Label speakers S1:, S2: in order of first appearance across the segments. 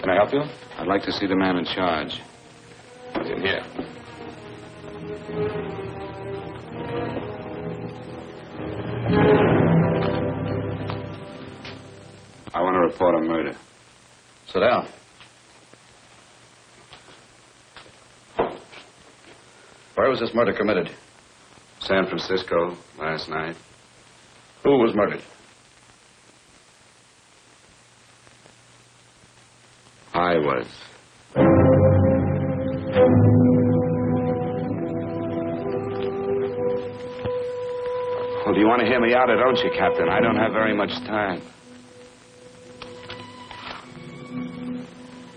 S1: Can I help you?
S2: I'd like to see the man in charge.
S1: He's in here.
S2: I want to report a murder.
S3: Sit down. Where was this murder committed?
S2: San Francisco, last night.
S3: Who was murdered?
S2: I was. Well, do you want to hear me out or don't you, Captain? I don't have very much time.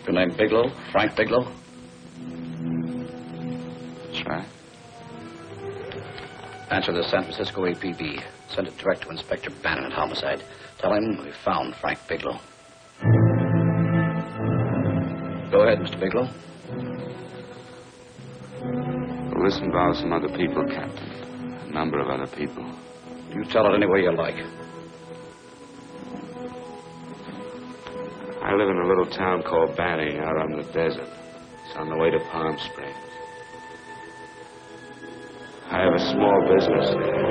S3: Your name Bigelow? Frank Bigelow?
S2: That's right.
S3: Answer the San Francisco APB. Send it direct to Inspector Bannon at Homicide. Tell him we found Frank Bigelow. Go ahead, Mr. Bigelow.
S2: Well, this involves some other people, Captain. A number of other people.
S3: You tell it any way you like.
S2: I live in a little town called Banning out on the desert. It's on the way to Palm Springs. I have a small business there.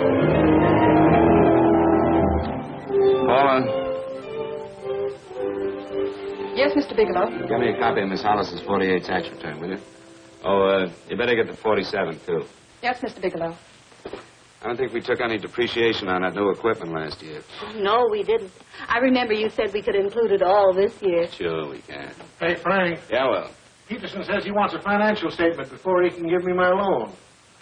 S2: Paula?
S4: Yes, Mr. Bigelow?
S2: Give me a copy of Miss Hollis's 48 tax return, will you? Oh, you better get the 47, too.
S4: Yes, Mr. Bigelow.
S2: I don't think we took any depreciation on that new equipment last year.
S5: No, we didn't. I remember you said we could include it all this year.
S2: Sure, we can.
S6: Hey, Frank.
S2: Yeah, well.
S6: Peterson says he wants a financial statement before he can give me my loan.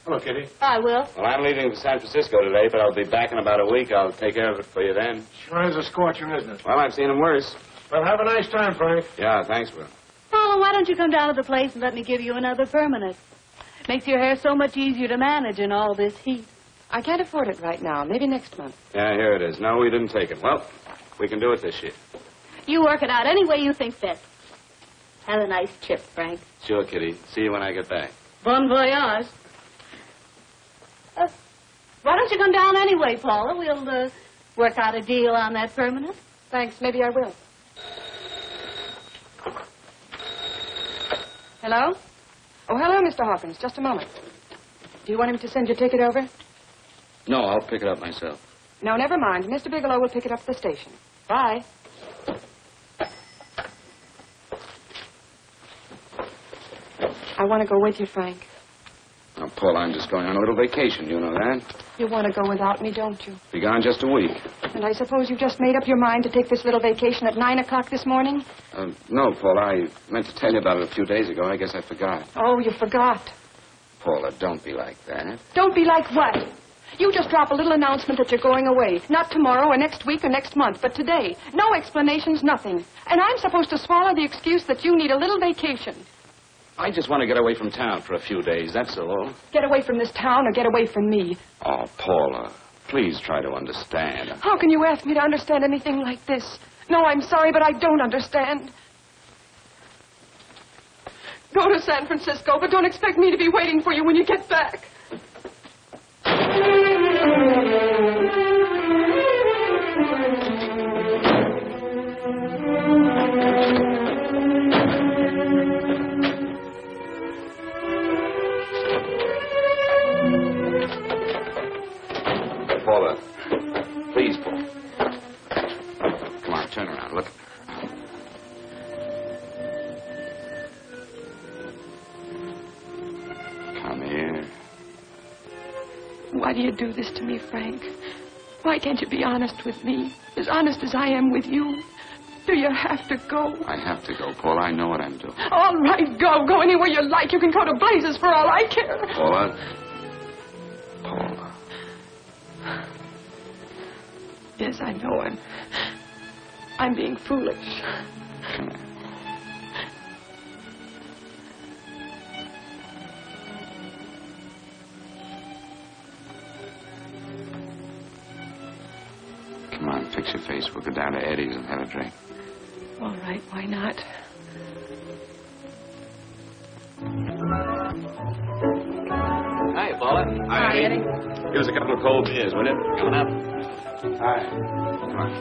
S6: Hello, Kitty.
S5: I will.
S2: Well, I'm leaving for San Francisco today, but I'll be back in about a week. I'll take care of it for you then.
S6: Sure is a scorcher, isn't it?
S2: Well, I've seen him worse.
S6: Well, have a nice time, Frank.
S2: Yeah, thanks, Will.
S5: Paula, why don't you come down to the place and let me give you another permanent? Makes your hair so much easier to manage in all this heat.
S4: I can't afford it right now. Maybe next month.
S2: Yeah, here it is. No, we didn't take it. Well, we can do it this year.
S5: You work it out any way you think fit. Have a nice trip, Frank.
S2: Sure, Kitty. See you when I get back.
S5: Bon voyage. Why don't you come down anyway, Paula? We'll work out a deal on that permanent.
S4: Thanks. Maybe I will. Hello? Oh, hello, Mr. Hawkins. Just a moment. Do you want him to send your ticket over?
S3: No, I'll pick it up myself.
S4: No, never mind. Mr. Bigelow will pick it up at the station. Bye. I want to go with you, Frank.
S2: Oh, Paul, I'm just going on a little vacation. You know that?
S4: You want to go without me, don't you?
S2: Be gone just a week.
S4: And I suppose you just made up your mind to take this little vacation at 9 o'clock this morning?
S2: No, Paul. I meant to tell you about it a few days ago. I guess I forgot.
S4: Oh, you forgot.
S2: Paula, don't be like that.
S4: Don't be like what? You just drop a little announcement that you're going away. Not tomorrow or next week or next month, but today. No explanations, nothing. And I'm supposed to swallow the excuse that you need a little vacation.
S2: I just want to get away from town for a few days, that's all.
S4: Get away from this town or get away from me.
S2: Oh, Paula, please try to understand.
S4: How can you ask me to understand anything like this? No, I'm sorry, but I don't understand. Go to San Francisco, but don't expect me to be waiting for you when you get back.
S2: Paula, please, Paula. Come on, turn around. Look. Come here.
S4: Why do you do this to me, Frank? Why can't you be honest with me? As honest as I am with you? Do you have to go?
S2: I have to go, Paula. I know what I'm doing.
S4: All right, go. Go anywhere you like. You can go to blazes for all I care.
S2: Paula. Paula.
S4: Yes, I know. I'm being foolish.
S2: Come here. Come on, fix your face. We'll go down to Eddie's and have a drink.
S4: All right, why not?
S2: Hi, Paula.
S4: Hi, Eddie.
S2: Give us a couple of cold beers, will you? Coming up. Hi. Come on.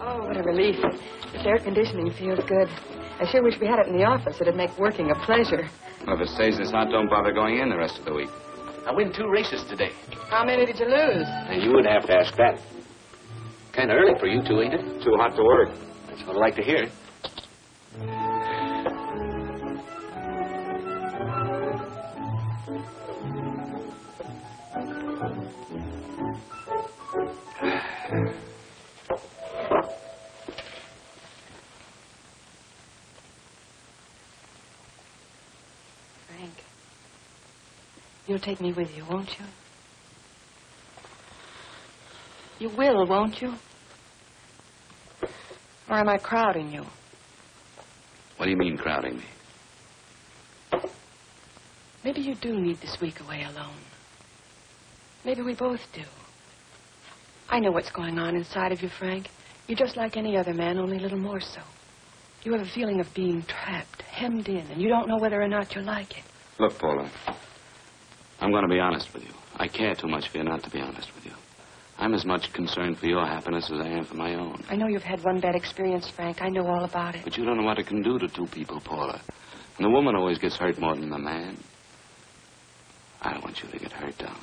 S4: Oh, what a relief. This air conditioning feels good. I sure wish we had it in the office. It'd make working a pleasure.
S2: Well, if it stays this hot, don't bother going in the rest of the week.
S3: I win 2 races today.
S4: How many did you lose?
S3: And you would have to ask that. Kind of early for you two, ain't it?
S2: Too hot to work.
S3: That's what I like to hear.
S4: You'll take me with you, won't you? You will, won't you? Or am I crowding you?
S3: What do you mean, crowding me?
S4: Maybe you do need this week away alone. Maybe we both do. I know what's going on inside of you, Frank. You're just like any other man, only a little more so. You have a feeling of being trapped, hemmed in, and you don't know whether or not you like it.
S2: Look, Paula, I'm going to be honest with you. I care too much for you not to be honest with you. I'm as much concerned for your happiness as I am for my own.
S4: I know you've had one bad experience, Frank. I know all about it.
S2: But you don't know what it can do to two people, Paula. And the woman always gets hurt more than the man. I don't want you to get hurt, darling.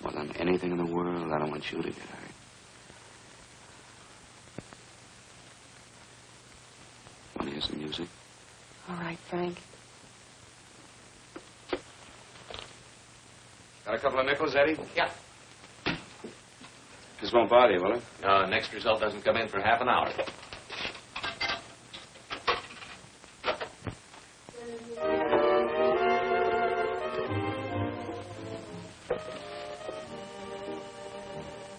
S2: More than anything in the world, I don't want you to get hurt. Want to hear some music?
S4: All right, Frank.
S2: Got a couple of nickels, Eddie?
S1: Yeah.
S2: This won't bother you, will it?
S1: Next result doesn't come in for half an hour.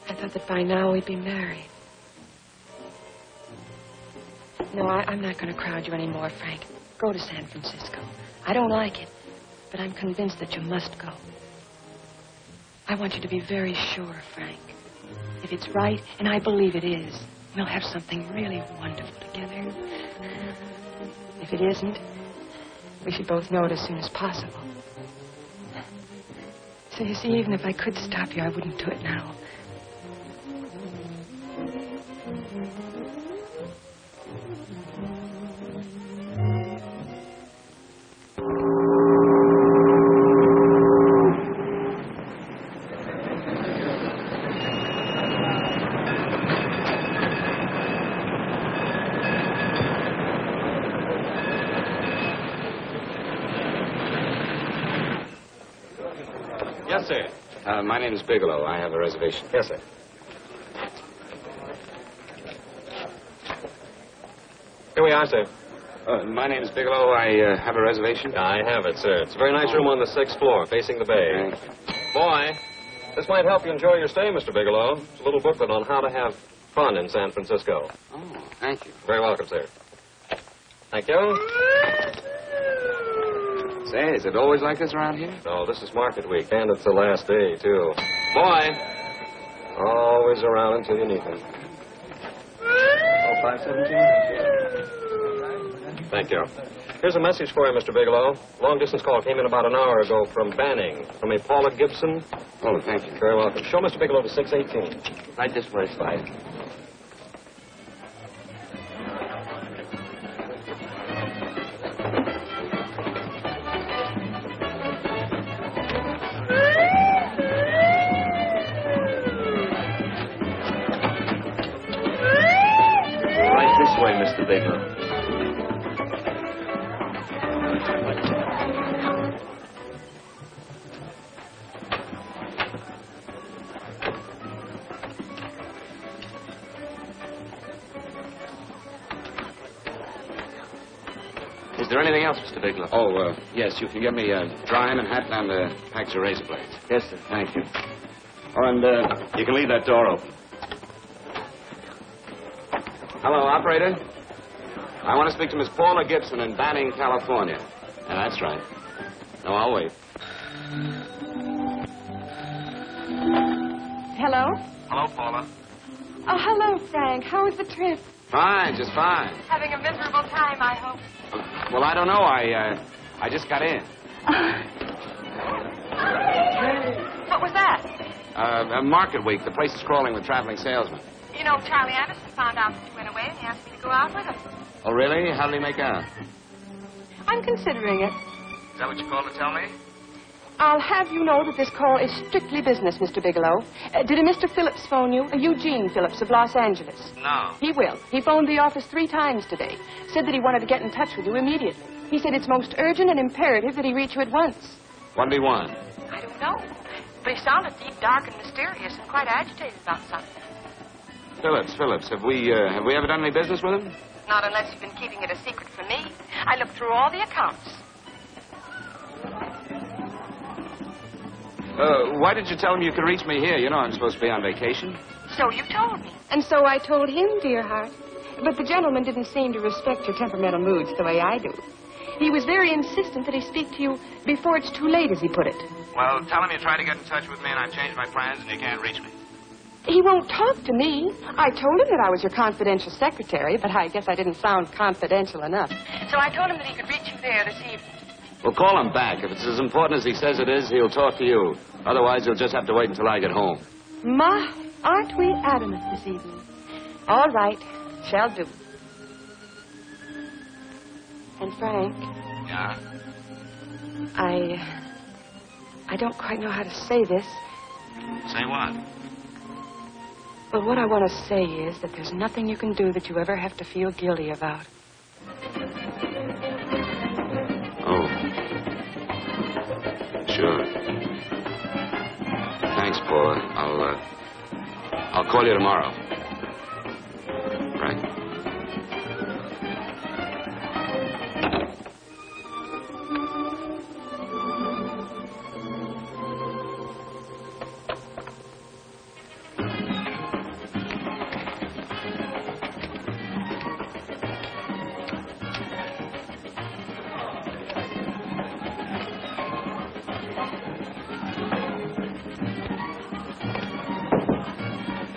S4: I thought that by now we'd be married. No, I'm not going to crowd you anymore, Frank. Go to San Francisco. I don't like it, but I'm convinced that you must go. I want you to be very sure, Frank. If it's right, and I believe it is, we'll have something really wonderful together. If it isn't, we should both know it as soon as possible. So you see, even if I could stop you, I wouldn't do it now.
S2: Yes, sir. My name is Bigelow. I have a reservation.
S1: Yes, sir. Here we are, sir.
S2: My name is Bigelow. I have a reservation.
S1: I have it, sir. It's a very nice room on the 6th floor, facing the bay. Boy, this might help you enjoy your stay, Mr. Bigelow. It's a little booklet on how to have fun in San Francisco.
S2: Oh, thank you.
S1: Very welcome, sir. Thank you.
S2: Say, is it always like this around here?
S1: No, this is market week, and it's the last day, too. Boy, always around until you need him.
S2: Oh, 517?
S1: Thank you. Here's a message for you, Mr. Bigelow. Long-distance call came in about an hour ago from Banning, from a Paula Gibson.
S2: Oh, thank you.
S1: Very welcome. Show Mr. Bigelow to 618.
S2: Right this way, Slide.
S1: Way, Mr. Bigelow.
S2: Is there anything else, Mr. Bigelow? Oh, yes, you can get me a dime and hat and a package of razor blades.
S1: Yes, sir.
S2: Thank you. Oh, and you can leave that door open. Hello, operator. I want to speak to Miss Paula Gibson in Banning, California. Yeah, that's right. No, I'll wait.
S4: Hello?
S2: Hello, Paula.
S4: Oh, hello, Frank. How was the trip?
S2: Fine, just fine.
S4: Having a miserable time, I hope.
S2: Well, I don't know. I just got in. Market week. The place is crawling with traveling salesmen.
S4: You know, Charlie Anderson found out that you went away and he asked me to go out with him.
S2: Oh, really? How did he make out?
S4: I'm considering it.
S2: Is that what you called to tell me?
S4: I'll have you know that this call is strictly business, Mr. Bigelow. Did a Mr. Phillips phone you? Eugene Phillips of Los Angeles.
S2: No.
S4: He will. He phoned the office 3 times today. Said that he wanted to get in touch with you immediately. He said it's most urgent and imperative that he reach you at once.
S2: What did he want?
S4: I don't know. But he sounded deep, dark, and mysterious and quite agitated about something.
S2: Phillips. Have we ever done any business with him?
S4: Not unless you've been keeping it a secret from me. I looked through all the accounts.
S2: Why did you tell him you could reach me here? You know I'm supposed to be on vacation.
S4: So you told me. And so I told him, dear heart. But the gentleman didn't seem to respect your temperamental moods the way I do. He was very insistent that he speak to you before it's too late, as he put it.
S2: Well, tell him you tried to get in touch with me and I've changed my plans and you can't reach me.
S4: He won't talk to me. I told him that I was your confidential secretary, but I guess I didn't sound confidential enough. So I told him that he could reach you there this evening.
S2: Well, call him back. If it's as important as he says it is, he'll talk to you. Otherwise, he'll just have to wait until I get home.
S4: Ma, aren't we adamant this evening? All right. Shall do. And Frank.
S2: Yeah?
S4: I don't quite know how to say this.
S2: Say what?
S4: Well, what I want to say is that there's nothing you can do that you ever have to feel guilty about.
S2: Oh. Sure. Thanks, Paula. I'll call you tomorrow. Right?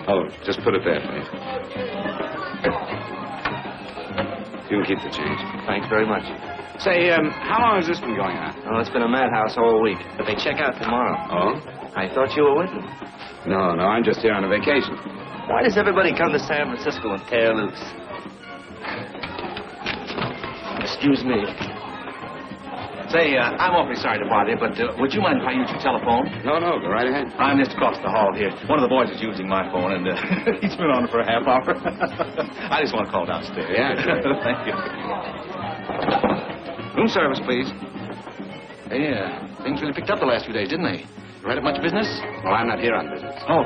S2: Oh, just put it there, please. You can keep the change.
S7: Thanks very much.
S2: Say, how long has this been going on?
S7: Oh, it's been a madhouse all week, but they check out tomorrow.
S2: Oh?
S7: I thought you were with them.
S2: No, I'm just here on a vacation.
S7: Why does everybody come to San Francisco and tear loose? Excuse me. Say, I'm awfully sorry to bother you, but would you mind if I use your telephone?
S2: No, go right ahead.
S7: I'm just across the hall here. One of the boys is using my phone, and he's been on it for a half hour. I just want to call downstairs.
S2: Yeah, sure.
S7: Thank you. Room service, please. Hey, things really picked up the last few days, didn't they? You right up much business?
S2: Well, I'm not here on business.
S7: Oh,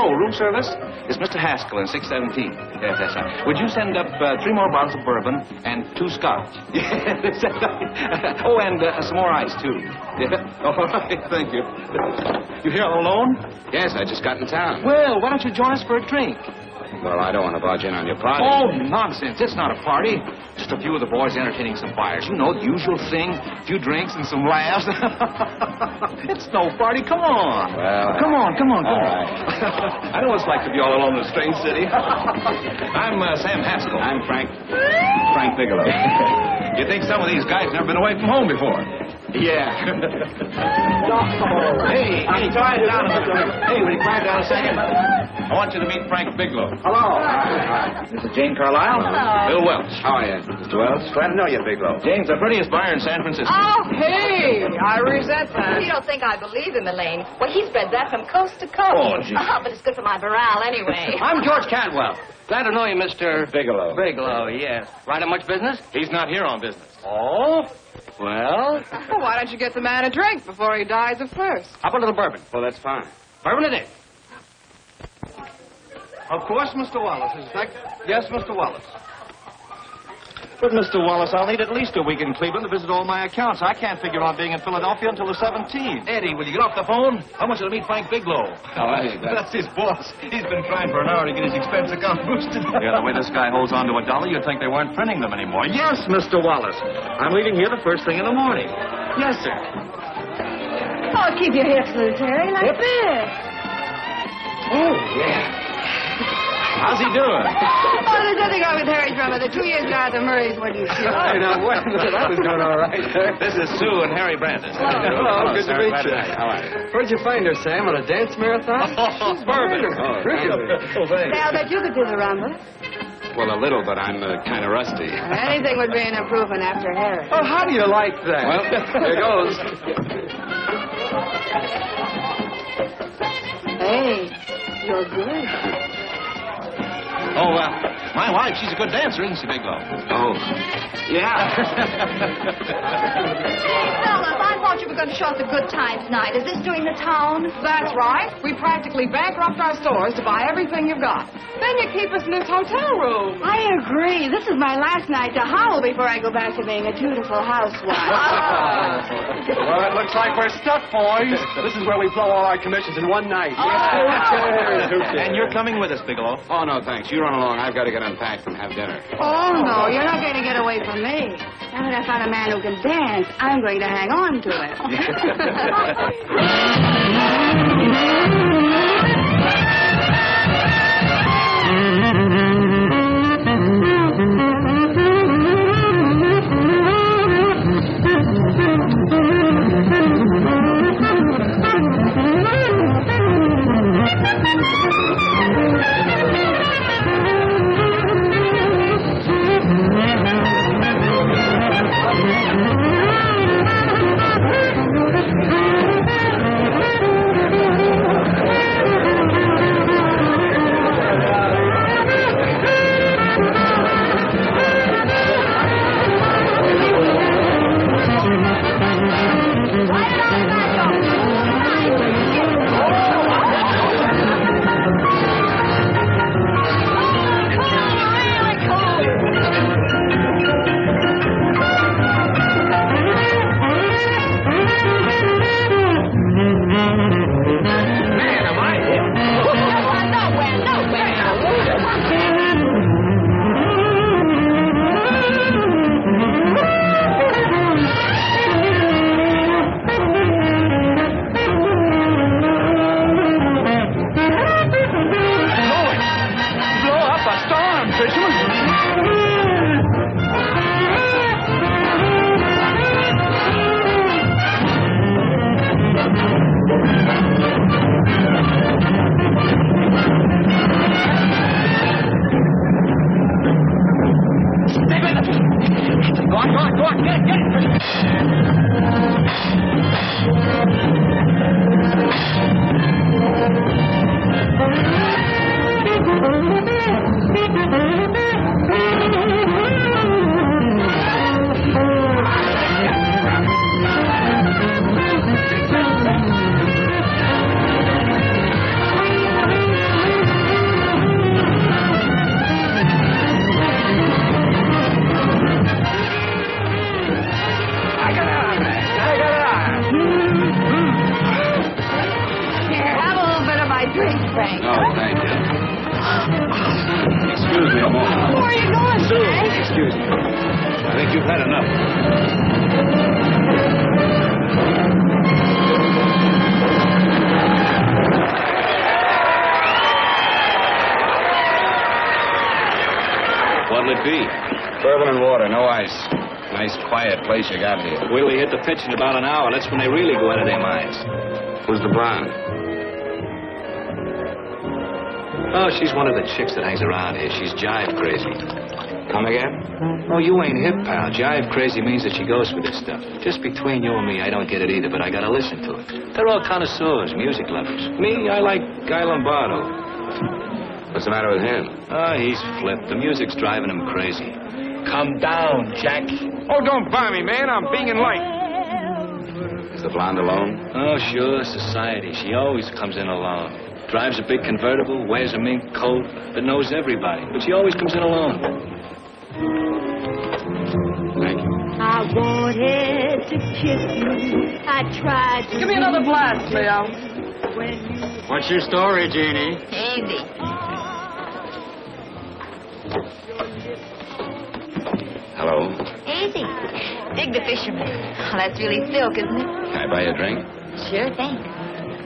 S7: room service? It's Mr. Haskell in 617. Yes, that's right. Would you send up 3 more bottles of bourbon and 2 scotch? Yes, that's right. Oh, and some more ice, too. Yeah. All right, thank you. You here all alone?
S2: Yes, I just got in town.
S7: Well, why don't you join us for a drink?
S2: Well, I don't want to barge in on your party.
S7: Oh, nonsense. It's not a party. Just a few of the boys entertaining some buyers. You know, the usual thing. A few drinks and some laughs. It's no party. Come on.
S2: Well,
S7: Come on.
S2: All right.
S7: I know what it's like to be all alone in a strange city. I'm Sam Haskell.
S2: I'm Frank Bigelow.
S7: You think some of these guys never been away from home before?
S2: Yeah.
S7: Hey, quiet down a minute. Hey, will you quiet down a second? I want you to meet Frank Bigelow.
S6: Hello.
S7: This is Jane Carlisle.
S5: Hello.
S7: Bill Welch.
S2: How are you, Mr. Wells?
S6: Glad to know you, Bigelow.
S7: Jane's the prettiest buyer in San Francisco.
S5: Oh, hey, I resent that.
S8: You don't think I believe him, Elaine? Well, he spread that from coast to coast.
S7: Oh, gee.
S8: But it's good for my morale anyway.
S9: I'm George Cantwell. Glad to know you, Mr.
S2: Bigelow.
S9: Bigelow, yes. Right on much business?
S7: He's not here on business.
S9: Oh? Well,
S5: Well, why don't you get the man a drink before he dies of thirst?
S9: how about a little bourbon?
S2: Well, that's fine.
S9: Bourbon it is.
S6: Of course, Mr. Wallace. In fact, yes, Mr. Wallace.
S7: But, Mr. Wallace, I'll need at least a week in Cleveland to visit all my accounts. I can't figure on being in Philadelphia until the 17th. Eddie, will you get off the phone? I want you to meet Frank Bigelow. That's his boss. He's been trying for an hour to get his expense account boosted. Yeah, the way this guy holds on to a dollar, you'd think they weren't printing them anymore. Yes, Mr. Wallace. I'm leaving here the first thing in the morning. Yes, sir.
S5: Oh, keep your hips loose, Harry, like this.
S7: Oh, yeah. How's he doing?
S10: Oh, there's nothing wrong with Harry's drummer. The 2 years ago at the Murrays when you see.
S11: I know. Wait a minute. I was doing all right.
S7: This is Sue and Harry Brandis.
S11: Hello. Good to meet you.
S2: How are you?
S11: Where'd you find her, Sam? On a dance marathon?
S7: She's perfect.
S10: Say, I'll bet you could do the rumba.
S2: Well, a little, but I'm kind of rusty.
S10: Anything would be an improvement after Harry.
S11: Oh, how do you like that?
S2: Well, here goes.
S10: Hey, you're good.
S7: Oh, my wife, she's a good dancer, isn't she, Bigelow?
S2: Oh, yeah.
S8: Fellas, I thought you were going to show us a good time tonight. Is this doing the town?
S12: That's right. We practically bankrupt our stores to buy everything you've got. Then you keep us in this hotel room.
S10: I agree. This is my last night to howl before I go back to being a dutiful housewife.
S11: Well, it looks like we're stuck, boys. This is where we blow all our commissions in one night.
S7: And you're coming with us, Bigelow.
S2: Oh, no, thanks. You run along. I've got to get unpacked and have dinner.
S10: Oh, no, you're not going to get away from me. Now that I found a man who can dance, I'm going to hang on to it.
S2: Place you got here.
S7: Wait till we hit the pitch in about an hour. That's when they really go out of their minds.
S2: Who's the blonde?
S7: Oh, she's one of the chicks that hangs around here. She's jive crazy.
S2: Come again?
S7: Oh, you ain't hip, pal. Jive crazy means that she goes for this stuff. Just between you and me, I don't get it either, but I gotta listen to it. They're all connoisseurs, music lovers. Me, I like Guy Lombardo.
S2: What's the matter with him?
S7: Oh, he's flipped. The music's driving him crazy. Come down, Jack.
S11: Oh, don't buy me, man. I'm being light.
S2: Is the blonde alone?
S7: Oh, sure, society. She always comes in alone. Drives a big convertible, wears a mink coat, but knows everybody. But she always comes in alone.
S2: Thank you.
S13: I wanted to kiss you. I tried to...
S12: Give me another blast, Leo.
S11: What's your story, Jeannie?
S8: Easy.
S2: Hello.
S8: Easy. Dig the fisherman. Oh, that's really silk, isn't it?
S2: Can I buy you a drink?
S8: Sure thing.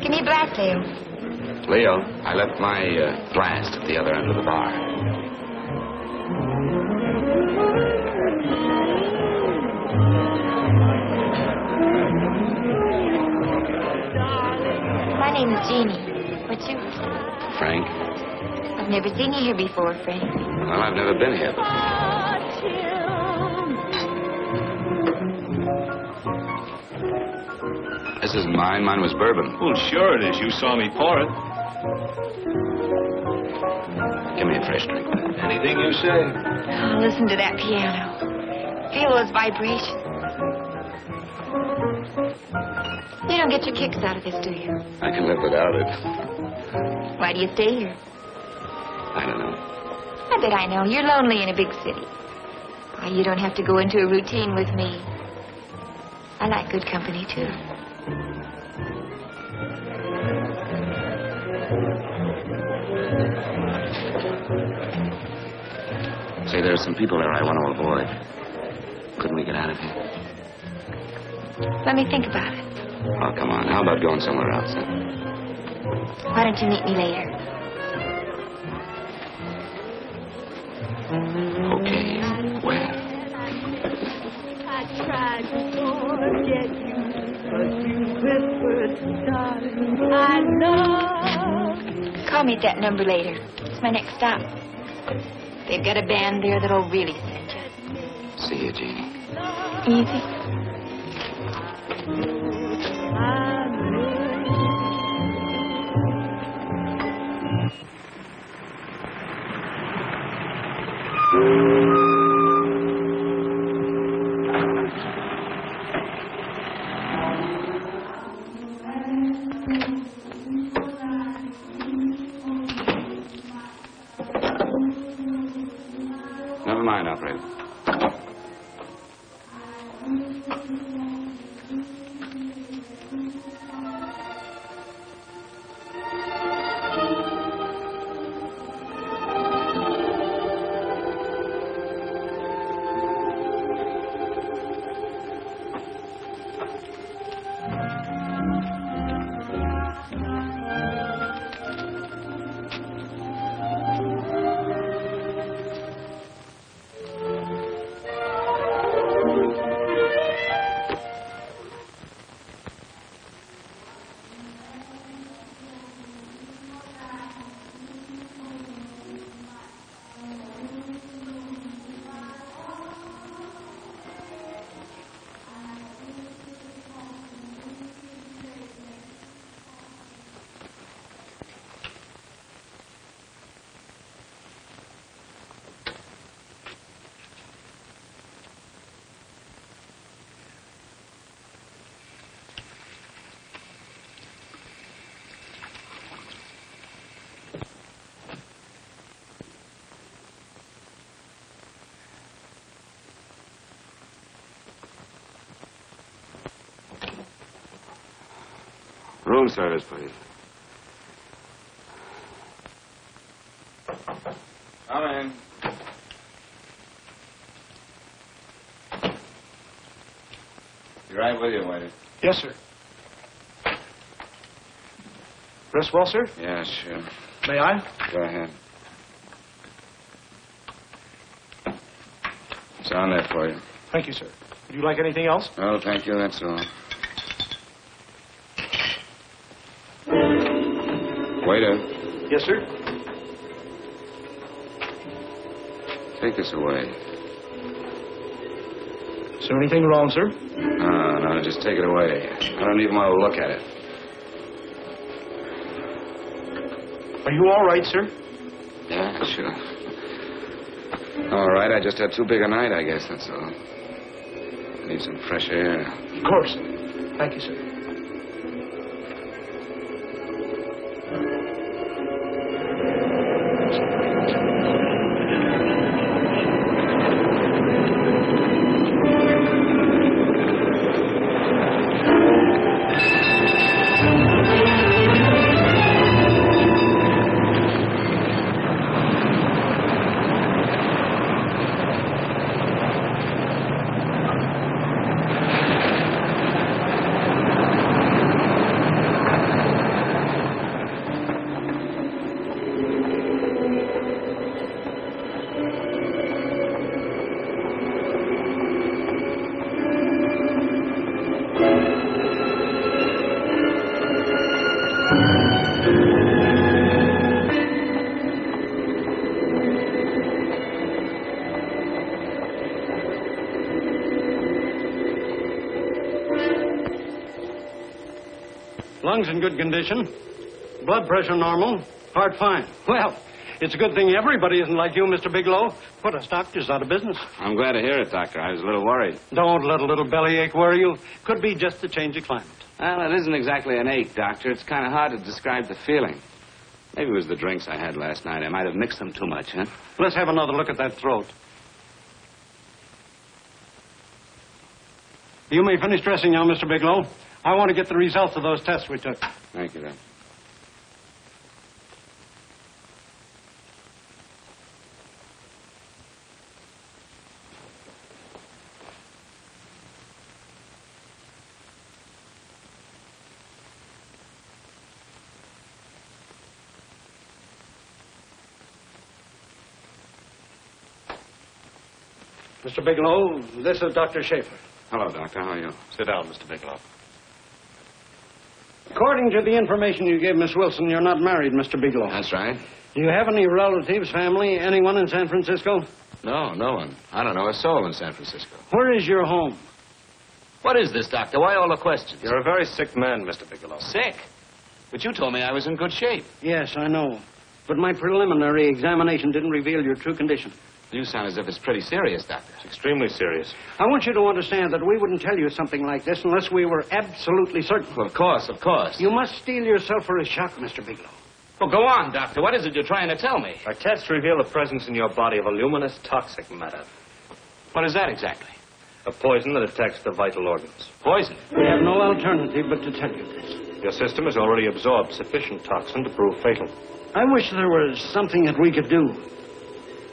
S8: Give me a glass, Leo.
S2: Leo, I left my glass at the other end of the bar.
S8: My name is Jeannie. What's yours?
S2: Frank?
S8: I've never seen you here before, Frank.
S2: Well, I've never been here before. This isn't mine. Mine was bourbon.
S7: Well, sure it is. You saw me pour it.
S2: Give me a fresh drink.
S7: Anything you say.
S8: Oh, listen to that piano. Feel those vibrations. You don't get your kicks out of this, do you?
S2: I can live without it.
S8: Why do you stay here?
S2: I don't know.
S8: I bet I know. You're lonely in a big city. Why, you don't have to go into a routine with me. I like good company, too.
S2: Say, there are some people there I want to avoid. Couldn't we get out of here?
S8: Let me think about it.
S2: Oh, come on. How about going somewhere else, then?
S8: Why don't you meet me later?
S2: Okay. Where?
S13: I tried to forget you, but you whispered, darling, I love.
S8: Call me at that number later. It's my next stop. They've got a band there that'll really send you.
S2: See you, Jeannie.
S8: Easy.
S2: Never mind, operator. Room service, please. Come in. Be right with you, waiter.
S6: Yes, sir. Rest well, sir?
S2: Yeah, sure.
S6: May I?
S2: Go ahead. It's on there for you.
S6: Thank you, sir. Would you like anything else?
S2: Oh, thank you, that's all. Waiter.
S6: Yes, sir.
S2: Take this away.
S6: Is there anything wrong, sir?
S2: No, just take it away. I don't even want to look at it.
S6: Are you all right, sir?
S2: Yeah, sure. All right, I just had too big a night, I guess, that's all. I need some fresh air.
S6: Of course. Thank you, sir.
S14: Lungs in good condition. Blood pressure normal. Heart fine. Well, it's a good thing everybody isn't like you, Mr. Bigelow. Put us doctors out of business.
S2: I'm glad to hear it, Doctor. I was a little worried.
S14: Don't let a little bellyache worry you. Could be just a change of climate.
S2: Well, it isn't exactly an ache, Doctor. It's kind of hard to describe the feeling. Maybe it was the drinks I had last night. I might have mixed them too much, huh?
S14: Let's have another look at that throat. You may finish dressing now, Mr. Bigelow. I want to get the results of those tests we took.
S2: Thank you, Doctor.
S14: Mr. Bigelow, this is Dr. Schaefer.
S2: Hello, Doctor. How are you?
S7: Sit down, Mr. Bigelow.
S14: According to the information you gave Miss Wilson, you're not married, Mr. Bigelow.
S2: That's right.
S14: Do you have any relatives, family, anyone in San Francisco?
S2: No, no one. I don't know a soul in San Francisco.
S14: Where is your home?
S9: What is this, Doctor? Why all the questions?
S7: You're a very sick man, Mr. Bigelow.
S9: Sick? But you told me I was in good shape.
S14: Yes, I know. But my preliminary examination didn't reveal your true condition.
S2: You sound as if it's pretty serious, Doctor.
S7: It's extremely serious.
S14: I want you to understand that we wouldn't tell you something like this unless we were absolutely certain.
S9: Well, of course, of course.
S14: You must steel yourself for a shock, Mr. Bigelow.
S9: Well, go on, Doctor. What is it you're trying to tell me?
S7: Our tests reveal the presence in your body of a luminous toxic matter.
S9: What is that exactly?
S7: A poison that attacks the vital organs.
S9: Poison?
S14: We have no alternative but to tell you this.
S7: Your system has already absorbed sufficient toxin to prove fatal.
S14: I wish there was something that we could do.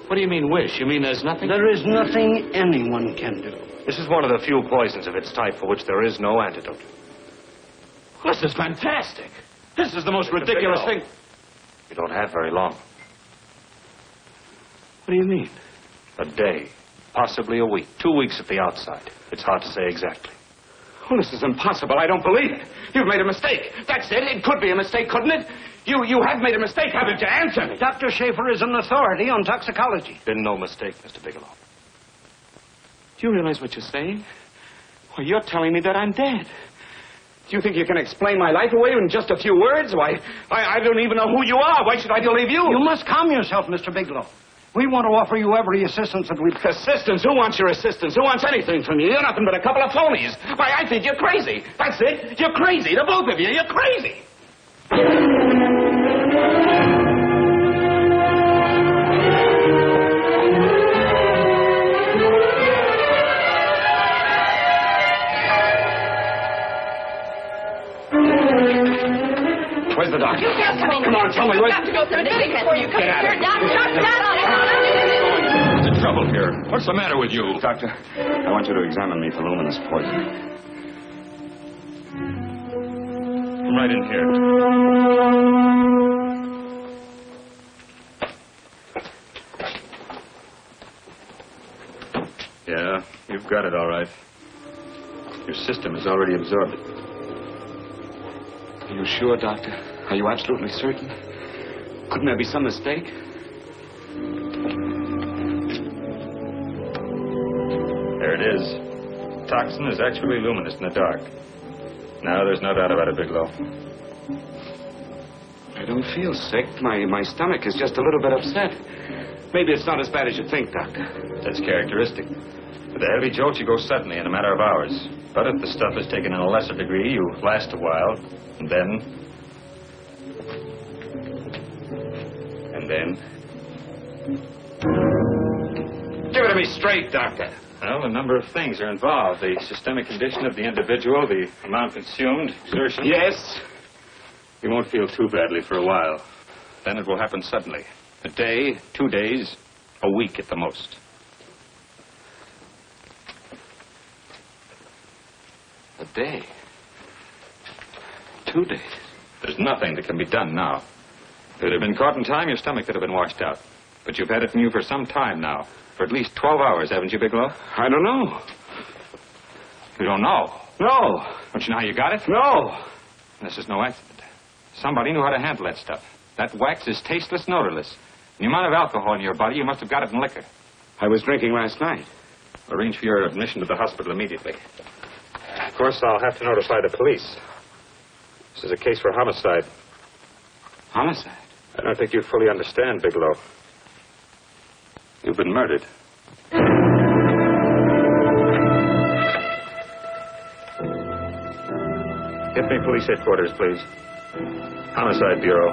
S9: What do you mean, wish? You mean there's nothing?
S14: There is nothing anyone can do.
S7: This is one of the few poisons of its type for which there is no antidote.
S9: This is fantastic. This is the most ridiculous thing.
S7: You don't have very long.
S9: What do you mean?
S7: A day. Possibly a week. 2 weeks at the outside. It's hard to say exactly.
S9: Oh, this is impossible. I don't believe it. You've made a mistake. That's it. It could be a mistake, couldn't it? You have made a mistake, haven't you? Answer me.
S14: Dr. Schaefer is an authority on toxicology.
S7: Been no mistake, Mr. Bigelow.
S9: Do you realize what you're saying? Well, you're telling me that I'm dead. Do you think you can explain my life away in just a few words? Why, I don't even know who you are. Why should I believe you?
S14: You must calm yourself, Mr. Bigelow. We want to offer you every assistance that we...
S9: Assistance? Who wants your assistance? Who wants anything from you? You're nothing but a couple of phonies. Why, I think you're crazy. That's it. You're crazy. The both of you. You're crazy. Where's the doctor?
S8: You can't come in.
S9: Come on, tell me.
S8: You have to go through the thing before you come
S9: Get out
S8: here.
S9: of here.
S8: Doctor.
S15: What's the trouble here? What's the matter with you?
S2: Doctor, I want you to examine me for luminous poison.
S7: Come right in here. Yeah, you've got it all right. Your system has already absorbed it.
S2: Are you sure, Doctor? Are you absolutely certain? Couldn't there be some mistake?
S7: There it is. Toxin is actually luminous in the dark. Now, there's no doubt about it, Bigelow.
S2: I don't feel sick. My stomach is just a little bit upset. Maybe it's not as bad as you think, Doctor.
S7: That's characteristic. With the heavy jolts, you go suddenly in a matter of hours. But if the stuff is taken in a lesser degree, you last a while, and then...
S9: Give it to me straight, Doctor.
S7: Well, a number of things are involved. The systemic condition of the individual, the amount consumed, exertion.
S9: Yes?
S7: You won't feel too badly for a while. Then it will happen suddenly. A day, 2 days, a week at the most.
S2: A day. 2 days.
S7: There's nothing that can be done now. If it had been caught in time, your stomach could have been washed out. But you've had it in you for some time now. For at least 12 hours, haven't you, Bigelow?
S2: I don't know.
S7: You don't know?
S2: No.
S7: Don't you know how you got it?
S2: No.
S7: This is no accident.
S15: Somebody knew how to handle that stuff. That wax is tasteless and odorless. The amount of alcohol in your body, you must have got it in liquor.
S9: I was drinking last night.
S15: Arrange for your admission to the hospital immediately. Of course, I'll have to notify the police. This is a case for homicide.
S9: Homicide?
S15: I don't think you fully understand, Bigelow. You've been murdered. Get me police headquarters, please. Homicide Bureau.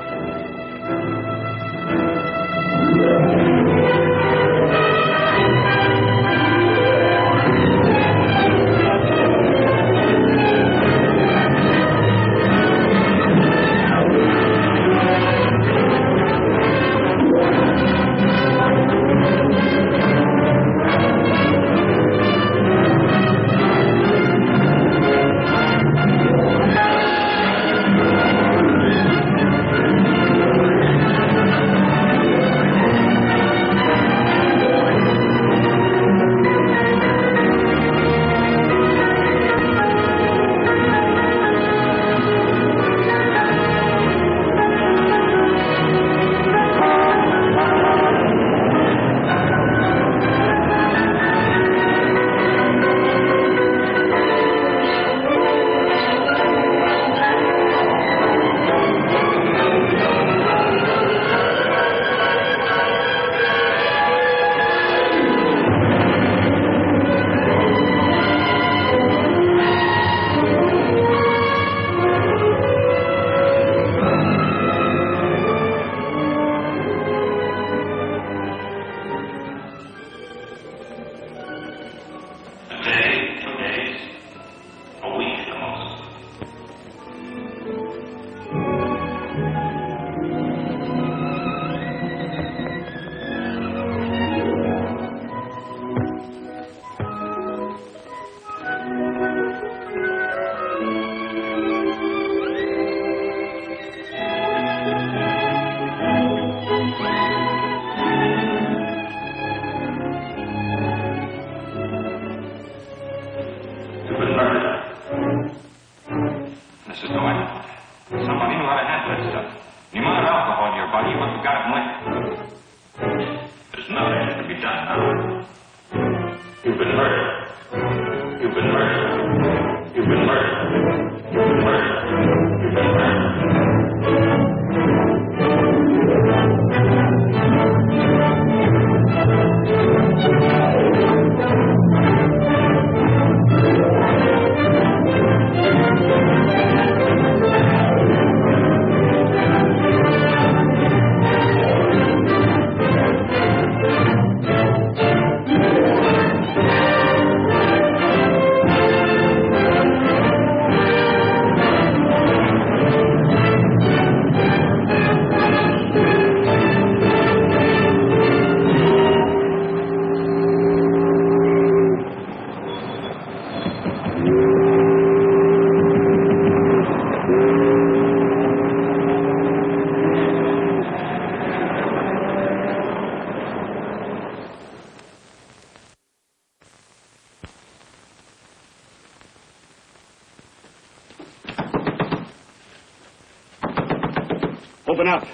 S9: Open up.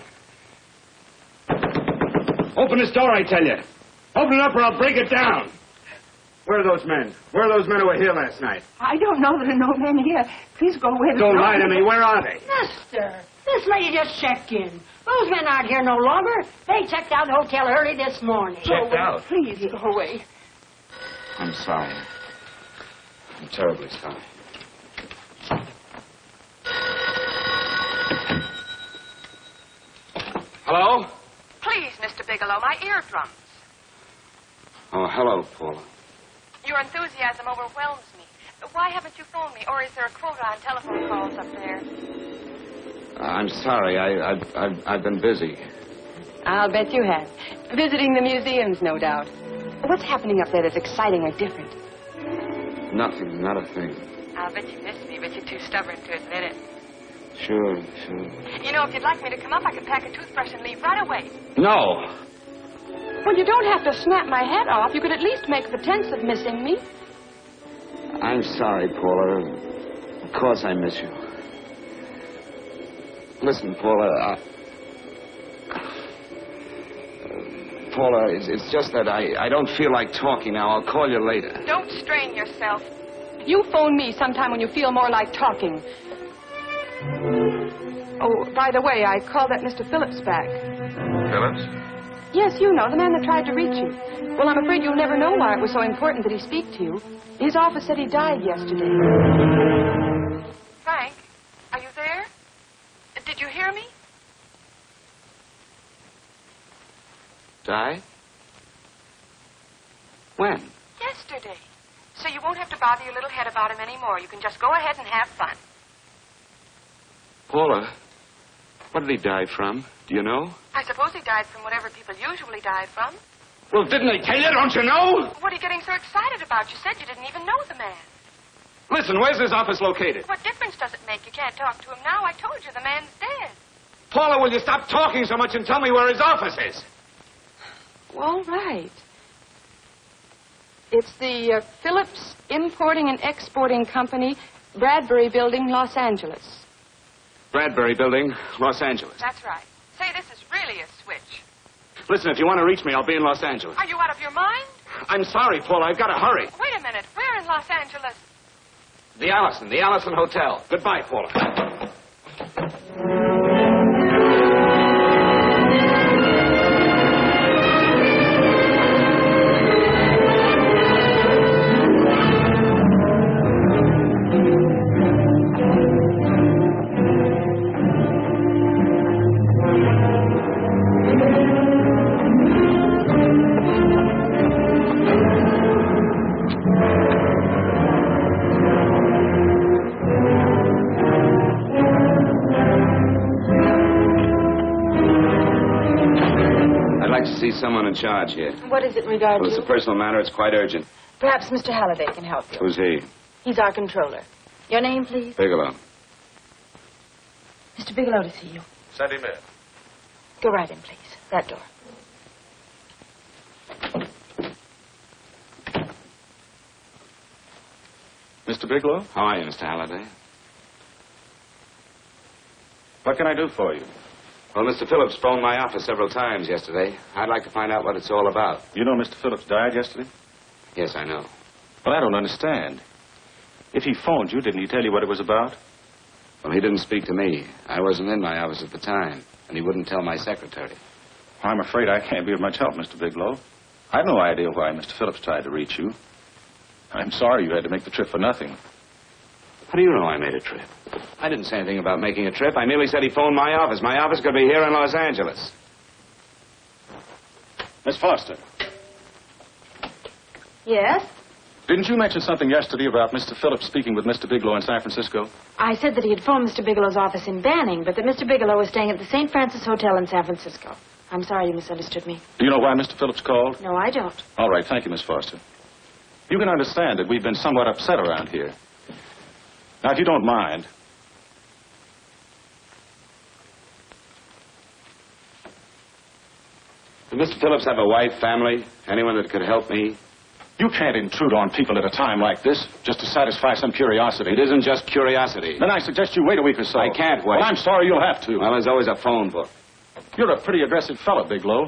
S9: Open this door, I tell you. Open it up or I'll break it down. Where are those men? Where are those men who were here last night?
S10: I don't know. There are no men here. Please go away.
S9: Don't lie to me. Where are they?
S16: Mister, this lady just checked in. Those men aren't here no longer. They checked out the hotel early this morning.
S9: Checked out?
S10: Please go away.
S9: I'm sorry. I'm terribly sorry. Hello?
S12: Please, Mr. Bigelow, my eardrums.
S9: Oh, hello, Paula.
S12: Your enthusiasm overwhelms me. Why haven't you phoned me? Or is there a quota on telephone calls up there?
S9: I'm sorry. I've been busy.
S4: I'll bet you have. Visiting the museums, no doubt. What's happening up there that's exciting or different?
S9: Nothing, not a thing.
S12: I'll bet you miss me, but you're too stubborn to admit it.
S9: Sure.
S12: You know, if you'd like me to come up, I could pack a toothbrush and leave right away.
S9: No.
S4: Well, you don't have to snap my head off. You could at least make pretense of missing me.
S9: I'm sorry, Paula. Of course I miss you. Listen, Paula, Paula, it's just that I don't feel like talking now. I'll call you later.
S4: Don't strain yourself. You phone me sometime when you feel more like talking. Oh, by the way, I called that Mr. Phillips back.
S1: Phillips?
S4: Yes, you know, the man that tried to reach you. Well, I'm afraid you'll never know why it was so important that he speak to you. His office said he died yesterday. Frank, are you there? Did you hear me?
S9: Die? When?
S4: Yesterday. So you won't have to bother your little head about him anymore. You can just go ahead and have fun.
S9: Paula, what did he die from? Do you know?
S4: I suppose he died from whatever people usually die from.
S9: Well, didn't they tell you? Don't you know?
S4: What are you getting so excited about? You said you didn't even know the man.
S9: Listen, where's his office located?
S4: What difference does it make? You can't talk to him now. I told you the man's dead.
S9: Paula, will you stop talking so much and tell me where his office is?
S4: All right. It's the Phillips Importing and Exporting Company, Bradbury Building, Los Angeles.
S9: Bradbury Building, Los Angeles.
S4: That's right. Say, this is really a switch.
S9: Listen, if you want to reach me, I'll be in Los Angeles.
S4: Are you out of your mind?
S9: I'm sorry, Paula. I've got to hurry.
S4: Wait a minute. Where in Los Angeles?
S9: The Allison Hotel. Goodbye, Paula. See someone in charge here.
S4: What is it in regard
S9: Well,
S4: to?
S9: it's a personal matter. It's quite urgent.
S4: Perhaps Mr. Halliday can help you.
S9: Who's he?
S4: He's our controller. Your name, please?
S9: Bigelow.
S4: Mr. Bigelow to see you.
S15: Send him in.
S4: Go right in, please. That door.
S15: Mr. Bigelow?
S9: How are you, Mr. Halliday?
S15: What can I do for you?
S9: Well, Mr. Phillips phoned my office several times yesterday. I'd like to find out what it's all about.
S15: You know Mr. Phillips died yesterday?
S9: Yes, I know.
S15: Well, I don't understand. If he phoned you, didn't he tell you what it was about?
S9: Well, he didn't speak to me. I wasn't in my office at the time, and he wouldn't tell my secretary.
S15: I'm afraid I can't be of much help, Mr. Bigelow. I've no idea why Mr. Phillips tried to reach you. I'm sorry you had to make the trip for nothing.
S9: How do you know I made a trip? I didn't say anything about making a trip. I merely said he phoned my office. My office could be here in Los Angeles.
S15: Miss Foster,
S5: Yes?
S15: didn't you mention something yesterday about Mr. Phillips speaking with Mr. Bigelow in San Francisco?
S5: I said that he had phoned Mr. Bigelow's office in Banning, but that Mr. Bigelow was staying at the St. Francis Hotel in San Francisco. I'm sorry you misunderstood me.
S15: Do you know why Mr. Phillips called?
S5: No, I don't.
S15: All right, thank you, Miss Foster. You can understand that we've been somewhat upset around here. Now, if you don't mind...
S9: Does Mr. Phillips have a wife, family, anyone that could help me?
S15: You can't intrude on people at a time like this just to satisfy some curiosity.
S9: It isn't just curiosity.
S15: Then I suggest you wait a week or so.
S9: I can't wait.
S15: Well, I'm sorry you'll have to.
S9: Well, there's always a phone book.
S15: You're a pretty aggressive fellow, Bigelow.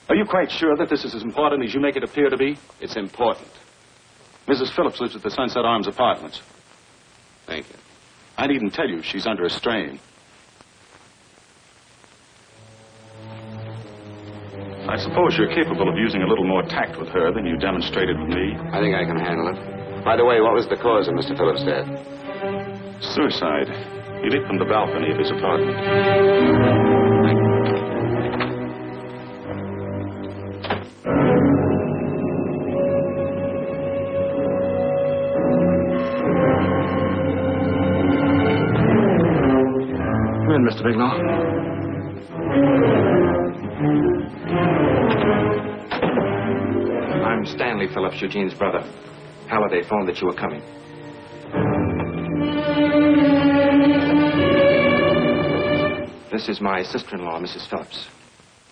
S15: Are you quite sure that this is as important as you make it appear to be?
S9: It's important.
S15: Mrs. Phillips lives at the Sunset Arms Apartments.
S9: Thank you.
S15: I needn't tell you she's under a strain. I suppose you're capable of using a little more tact with her than you demonstrated with me.
S9: I think I can handle it. By the way, what was the cause of Mr. Phillips' death?
S15: Suicide. He leaped from the balcony of his apartment.
S9: Come in, Mr. Bigelow.
S17: I'm Stanley Phillips, Eugene's brother. Halliday phoned that you were coming. This is my sister-in-law, Mrs. Phillips.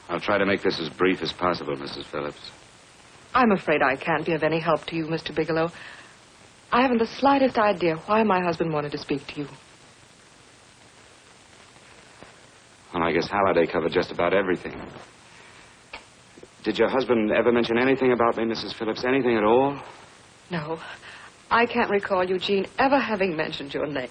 S9: I'll try to make this as brief as possible, Mrs. Phillips.
S4: I'm afraid I can't be of any help to you, Mr. Bigelow. I haven't the slightest idea why my husband wanted to speak to you.
S2: Well, I guess Halliday covered just about everything. Did your husband ever mention anything about me, Mrs. Phillips? Anything at all?
S12: No. I can't recall Eugene ever having mentioned your name.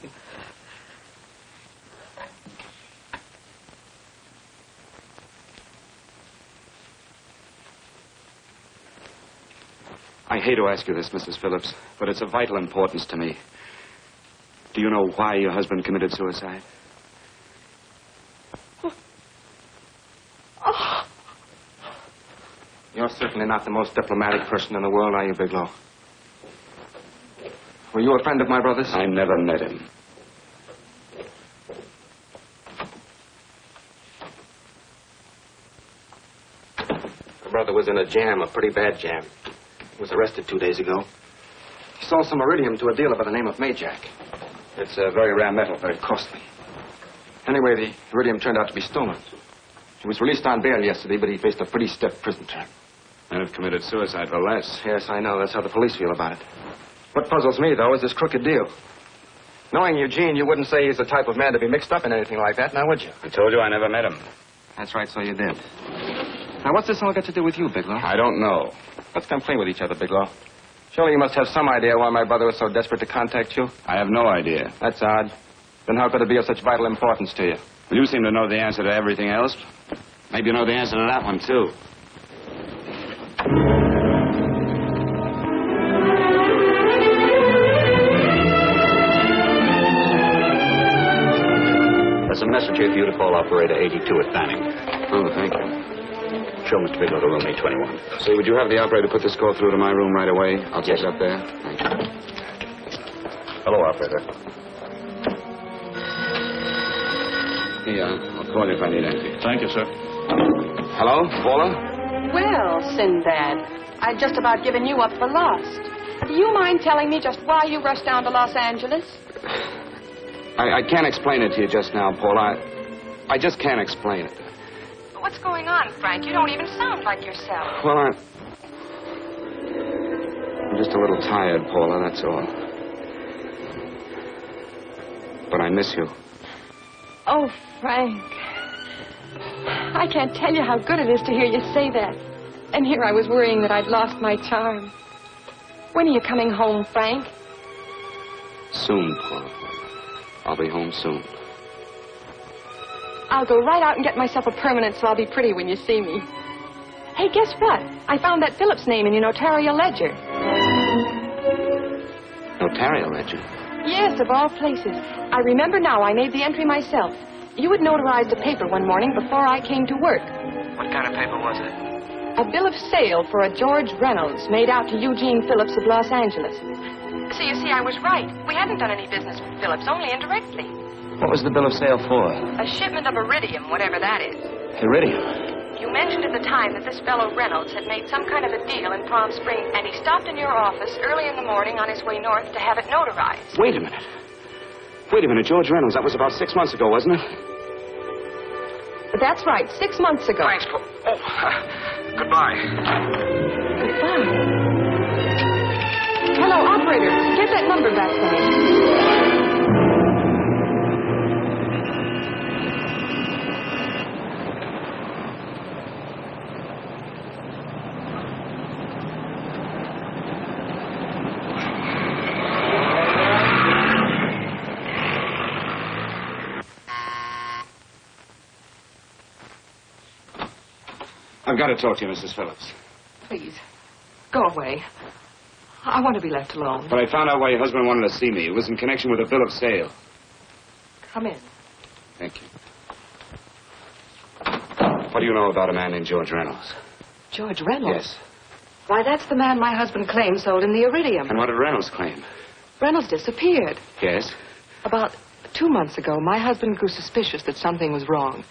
S2: I hate to ask you this, Mrs. Phillips, but it's of vital importance to me. Do you know why your husband committed suicide?
S17: Oh. You're certainly not the most diplomatic person in the world, are you, Bigelow? Were you a friend of my brother's?
S2: I never met him.
S17: My brother was in a jam, a pretty bad jam. He was arrested 2 days ago. He sold some iridium to a dealer by the name of Majak. It's a very rare metal, very costly. Anyway, the iridium turned out to be stolen. He was released on bail yesterday, but he faced a pretty stiff prison term.
S2: And have committed suicide for less.
S17: Yes, I know. That's how the police feel about it. What puzzles me, though, is this crooked deal. Knowing Eugene, you wouldn't say he's the type of man to be mixed up in anything like that, now would you?
S2: I told you I never met him.
S17: That's right, so you did. Now, what's this all got to do with you, Bigelow?
S2: I don't know.
S17: Let's come clean with each other, Bigelow. Surely you must have some idea why my brother was so desperate to contact you.
S2: I have no idea.
S17: That's odd. Then how could it be of such vital importance to you?
S2: Well, you seem to know the answer to everything else. Maybe you know the answer to that one, too.
S18: There's a message here for you to call operator 82 at Banning.
S2: Oh, thank you.
S18: Show Mr. Bigelow to room 821.
S2: Say, would you have the operator put this call through to my room right away? I'll take it up there. Thank you.
S18: Hello, operator.
S2: Yeah, I'll call you if I need anything.
S7: Thank you, sir.
S2: Hello, Paula?
S4: Well, Sinbad, I'd just about given you up for lost. Do you mind telling me just why you rushed down to Los Angeles?
S2: I can't explain it to you just now, Paula. I just can't explain it.
S4: What's going on, Frank? You don't even sound like yourself.
S2: Well, I'm just a little tired, Paula, that's all. But I miss you.
S4: Oh, Frank. I can't tell you how good it is to hear you say that. And here I was worrying that I'd lost my charm. When are you coming home, Frank?
S2: Soon, Paula. I'll be home soon.
S4: I'll go right out and get myself a permanent so I'll be pretty when you see me. Hey, guess what? I found that Phillips name in your notarial ledger.
S2: Notarial ledger?
S4: Yes, of all places. I remember now I made the entry myself. You had notarized a paper one morning before I came to work.
S2: What kind of paper was it?
S4: A bill of sale for a George Reynolds made out to Eugene Phillips of Los Angeles. So you see, I was right. We hadn't done any business with Phillips, only indirectly.
S3: What was the bill of sale for?
S4: A shipment of iridium, whatever that is.
S3: Iridium?
S4: You mentioned at the time that this fellow Reynolds had made some kind of a deal in Palm Springs, and he stopped in your office early in the morning on his way north to have it notarized.
S2: Wait a minute. Wait a minute, George Reynolds. That was about 6 months ago, wasn't it?
S4: That's right, 6 months ago.
S2: Thanks, Paul. Oh, goodbye.
S4: Goodbye. Hello, operator. Get that number back for me.
S2: I've got to talk to you, Mrs. Phillips.
S12: Please, go away. I want to be left alone.
S2: But I found out why your husband wanted to see me. It was in connection with a bill of sale.
S12: Come in.
S2: Thank you. What do you know about a man named George Reynolds?
S12: George Reynolds?
S2: Yes.
S12: Why, that's the man my husband claimed sold him the iridium.
S2: And what did Reynolds claim?
S12: Reynolds disappeared.
S2: Yes?
S12: About 2 months ago, my husband grew suspicious that something was wrong.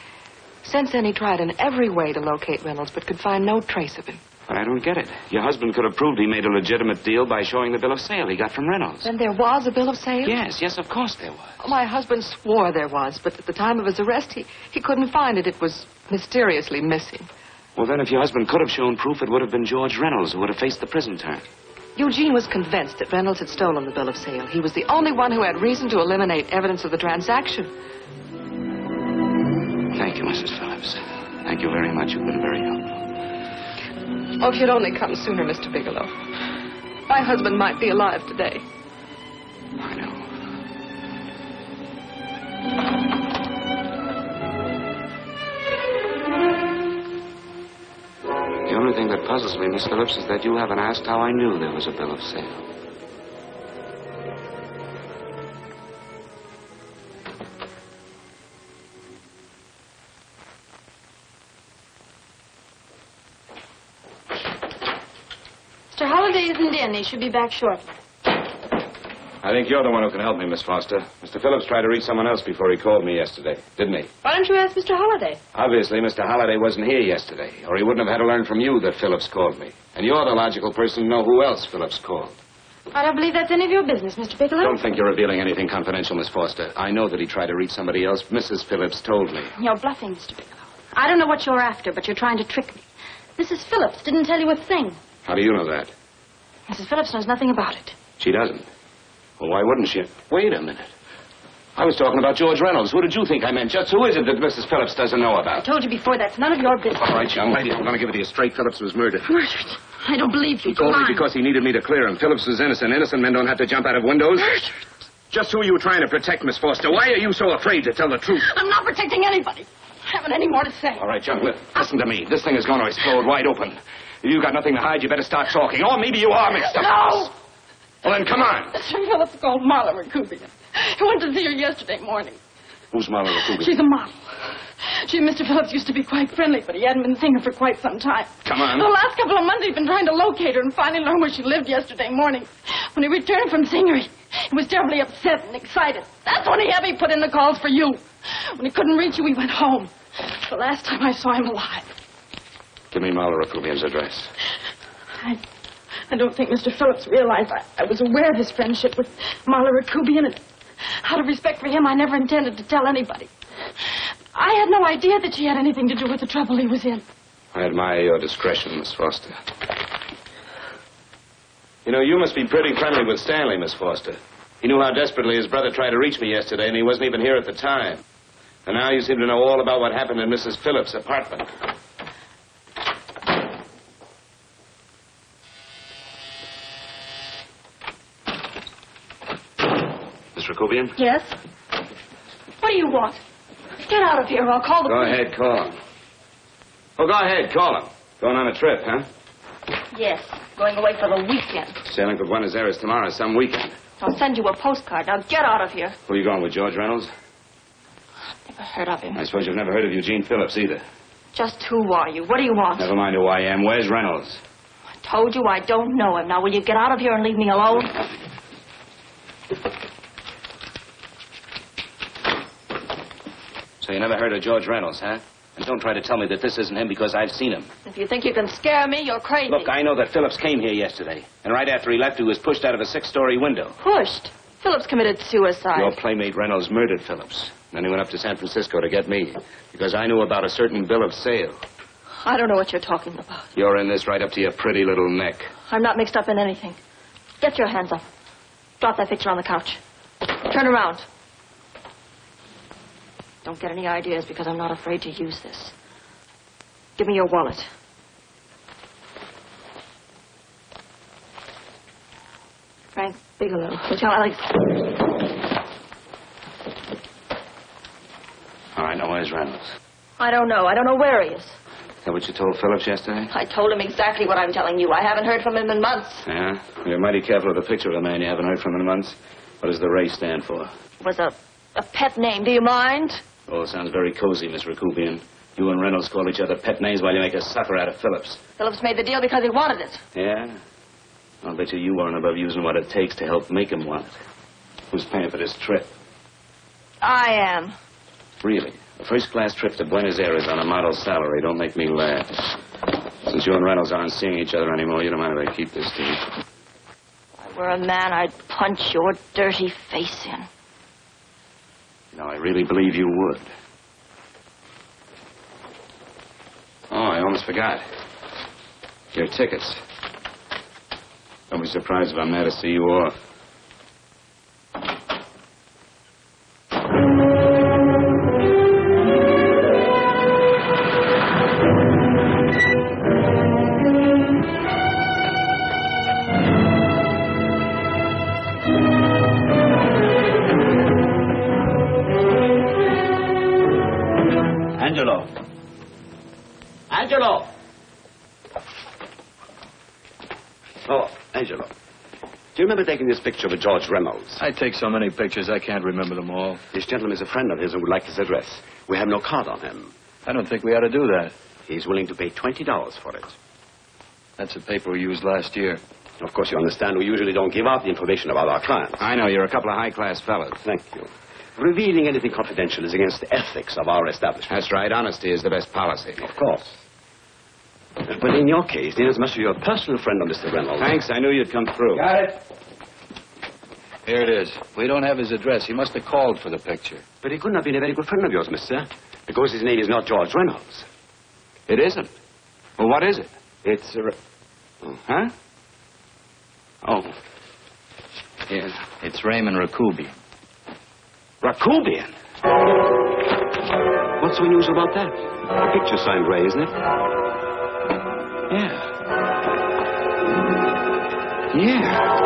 S12: Since then, he tried in every way to locate Reynolds, but could find no trace of him.
S2: But I don't get it. Your husband could have proved he made a legitimate deal by showing the bill of sale he got from Reynolds.
S12: Then there was a bill of sale?
S2: Yes, of course there was.
S12: Oh, my husband swore there was, but at the time of his arrest, he couldn't find it. It was mysteriously missing.
S2: Well, then, if your husband could have shown proof, it would have been George Reynolds who would have faced the prison term.
S12: Eugene was convinced that Reynolds had stolen the bill of sale. He was the only one who had reason to eliminate evidence of the transaction.
S2: Thank you. you, Mrs. Phillips. Thank you very much. You've been very helpful.
S12: Oh, if you'd only come sooner, Mr. Bigelow. My husband might be alive today.
S2: I know. The only thing that puzzles me, Miss Phillips, is that you haven't asked how I knew there was a bill of sale.
S5: Mr. Holliday isn't in. He should be back shortly.
S9: I think you're the one who can help me, Miss Foster. Mr. Phillips tried to reach someone else before he called me yesterday, didn't he?
S5: Why don't you ask Mr. Holliday?
S9: Obviously, Mr. Holliday wasn't here yesterday, or he wouldn't have had to learn from you that Phillips called me. And you're the logical person to know who else Phillips called.
S5: I don't believe that's any of your business, Mr. Bigelow.
S9: Don't think you're revealing anything confidential, Miss Foster. I know that he tried to reach somebody else. Mrs. Phillips told me.
S5: You're bluffing, Mr. Bigelow. I don't know what you're after, but you're trying to trick me. Mrs. Phillips didn't tell you a thing.
S9: How do you know that?
S5: Mrs. Phillips knows nothing about it.
S9: She doesn't. Well, why wouldn't she? Wait a minute. I was talking about George Reynolds. Who did you think I meant? Just who is it that Mrs. Phillips doesn't know
S5: I
S9: about?
S5: told you before, that's none of your business.
S9: All right, young lady, I'm going to give it to you straight. Phillips was murdered.
S5: Murdered? I don't believe you.
S9: He told me because he needed me to clear him. Phillips was innocent. Innocent men don't have to jump out of windows.
S5: Murdered?
S9: Just who are you trying to protect, Miss Foster? Why are you so afraid to tell the truth?
S5: I'm not protecting anybody. I haven't any more to say.
S9: All right, young, listen to me. This thing is going to explode wide open. If you've got nothing to hide, you better start talking. Or maybe you are mixed up.
S5: No!
S9: Well, then, come on.
S5: Mr. Phillips called Marla Rakubian. He went to see her yesterday morning.
S9: Who's Marla Rakubian?
S5: She's a model. She and Mr. Phillips used to be quite friendly, but he hadn't been seeing her for quite some time.
S9: Come on.
S5: The last couple of months he'd been trying to locate her and finally learn where she lived yesterday morning. When he returned from seeing her, he was terribly upset and excited. That's when he had me put in the calls for you. When he couldn't reach you, he went home. The last time I saw him alive.
S9: Give me Marla Rakubian's address.
S5: I don't think Mr. Phillips realized I was aware of his friendship with Marla Rakubian, and out of respect for him, I never intended to tell anybody. I had no idea that she had anything to do with the trouble he was in.
S9: I admire your discretion, Miss Foster. You know, you must be pretty friendly with Stanley, Miss Foster. He knew how desperately his brother tried to reach me yesterday, and he wasn't even here at the time. And now you seem to know all about what happened in Mrs. Phillips' apartment. Miss Rakubian?
S5: Yes? What do you want? Get out of here or I'll call the
S9: Go
S5: police.
S9: ahead, call him. Oh, go ahead, call him. Going on a trip, huh?
S5: Yes, going away for the weekend.
S9: Sailing for Buenos Aires tomorrow, some weekend.
S5: I'll send you a postcard. Now get out of here.
S9: Who are you going with, George Reynolds?
S5: Never heard of him.
S9: I suppose you've never heard of Eugene Phillips either.
S5: Just who are you? What do you want?
S9: Never mind who I am. Where's Reynolds?
S5: I told you I don't know him. Now will you get out of here and leave me alone?
S9: So you never heard of George Reynolds, huh? And don't try to tell me that this isn't him because I've seen him.
S5: If you think you can scare me, you're crazy.
S9: Look, I know that Phillips came here yesterday. And right after he left, he was pushed out of a 6-story window.
S5: Pushed? Phillips committed suicide.
S9: Your playmate Reynolds murdered Phillips. Then he went up to San Francisco to get me. Because I knew about a certain bill of sale.
S5: I don't know what you're talking about.
S9: You're in this right up to your pretty little neck.
S5: I'm not mixed up in anything. Get your hands up. Drop that picture on the couch. Turn around. Don't get any ideas because I'm not afraid to use this. Give me your wallet. Frank Bigelow, Hotel Alex.
S9: All right, now where's Reynolds?
S5: I don't know. I don't know where he is.
S9: Is that what you told Phillips yesterday?
S5: I told him exactly what I'm telling you. I haven't heard from him in months.
S9: Yeah? You're mighty careful of the picture of a man you haven't heard from in months. What does the Ray stand for?
S5: It was a pet name. Do you mind?
S9: Oh, it sounds very cozy, Miss Rakubian. You and Reynolds call each other pet names while you make a sucker out of Phillips.
S5: Phillips made the deal because he wanted it.
S9: Yeah? I'll bet you weren't above using what it takes to help make him want it. Who's paying for this trip?
S5: I am.
S9: Really? A first-class trip to Buenos Aires on a model salary. Don't make me laugh. Since you and Reynolds aren't seeing each other anymore, you don't mind if I keep this to you.
S5: If I were a man, I'd punch your dirty face in.
S9: You know, I really believe you would. Oh, I almost forgot. Your tickets. Don't be surprised if I'm there to see you off.
S3: Angelo. Angelo! Oh, Angelo. Do you remember taking this picture of George Reynolds?
S11: I take so many pictures, I can't remember them all.
S3: This gentleman is a friend of his and would like his address. We have no card on him.
S11: I don't think we ought to do that.
S3: He's willing to pay $20 for it.
S11: That's the paper we used last year.
S3: Of course, you understand we usually don't give out the information about our clients.
S2: I know. You're a couple of high-class fellows.
S3: Thank you. Revealing anything confidential is against the ethics of our establishment.
S2: That's right. Honesty is the best policy.
S3: Of course. But in your case, inasmuch as you're a personal friend of Mr. Reynolds...
S2: Thanks. I knew you'd come through.
S3: Got it.
S11: Here it is. We don't have his address. He must have called for the picture.
S3: But he couldn't have been a very good friend of yours, mister. Because his name is not George Reynolds.
S2: It isn't. Well, what is it?
S3: It's
S2: Huh?
S3: Oh.
S11: Yes. It's Raymond Rakubian.
S3: Rakubian? What's so unusual about that? The picture's signed Ray, isn't it?
S2: Yeah. Yeah.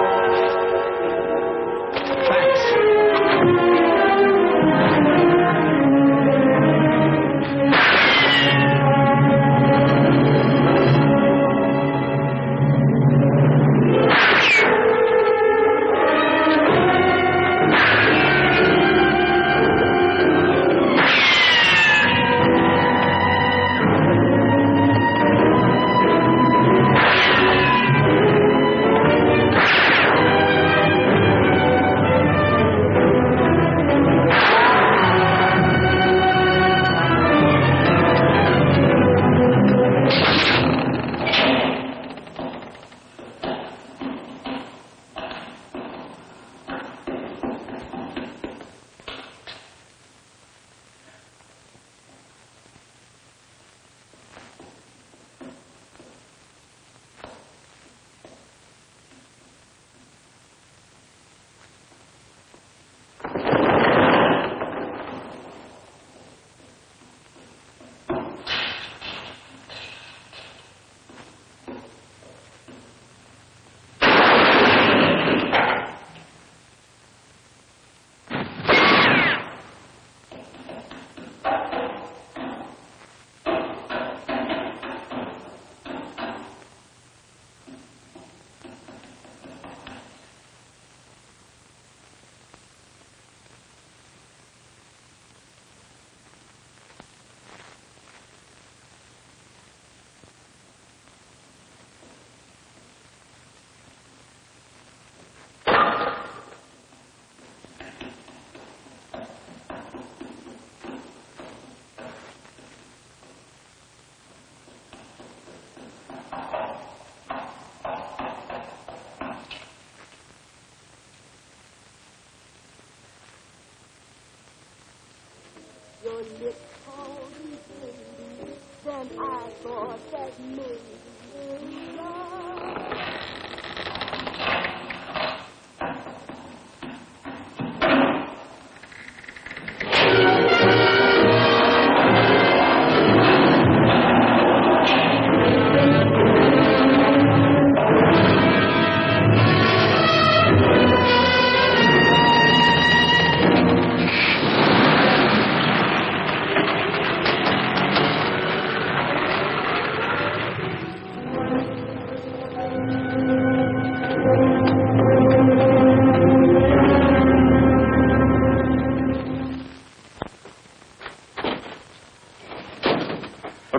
S13: Your lips told me, baby, then I thought that maybe love.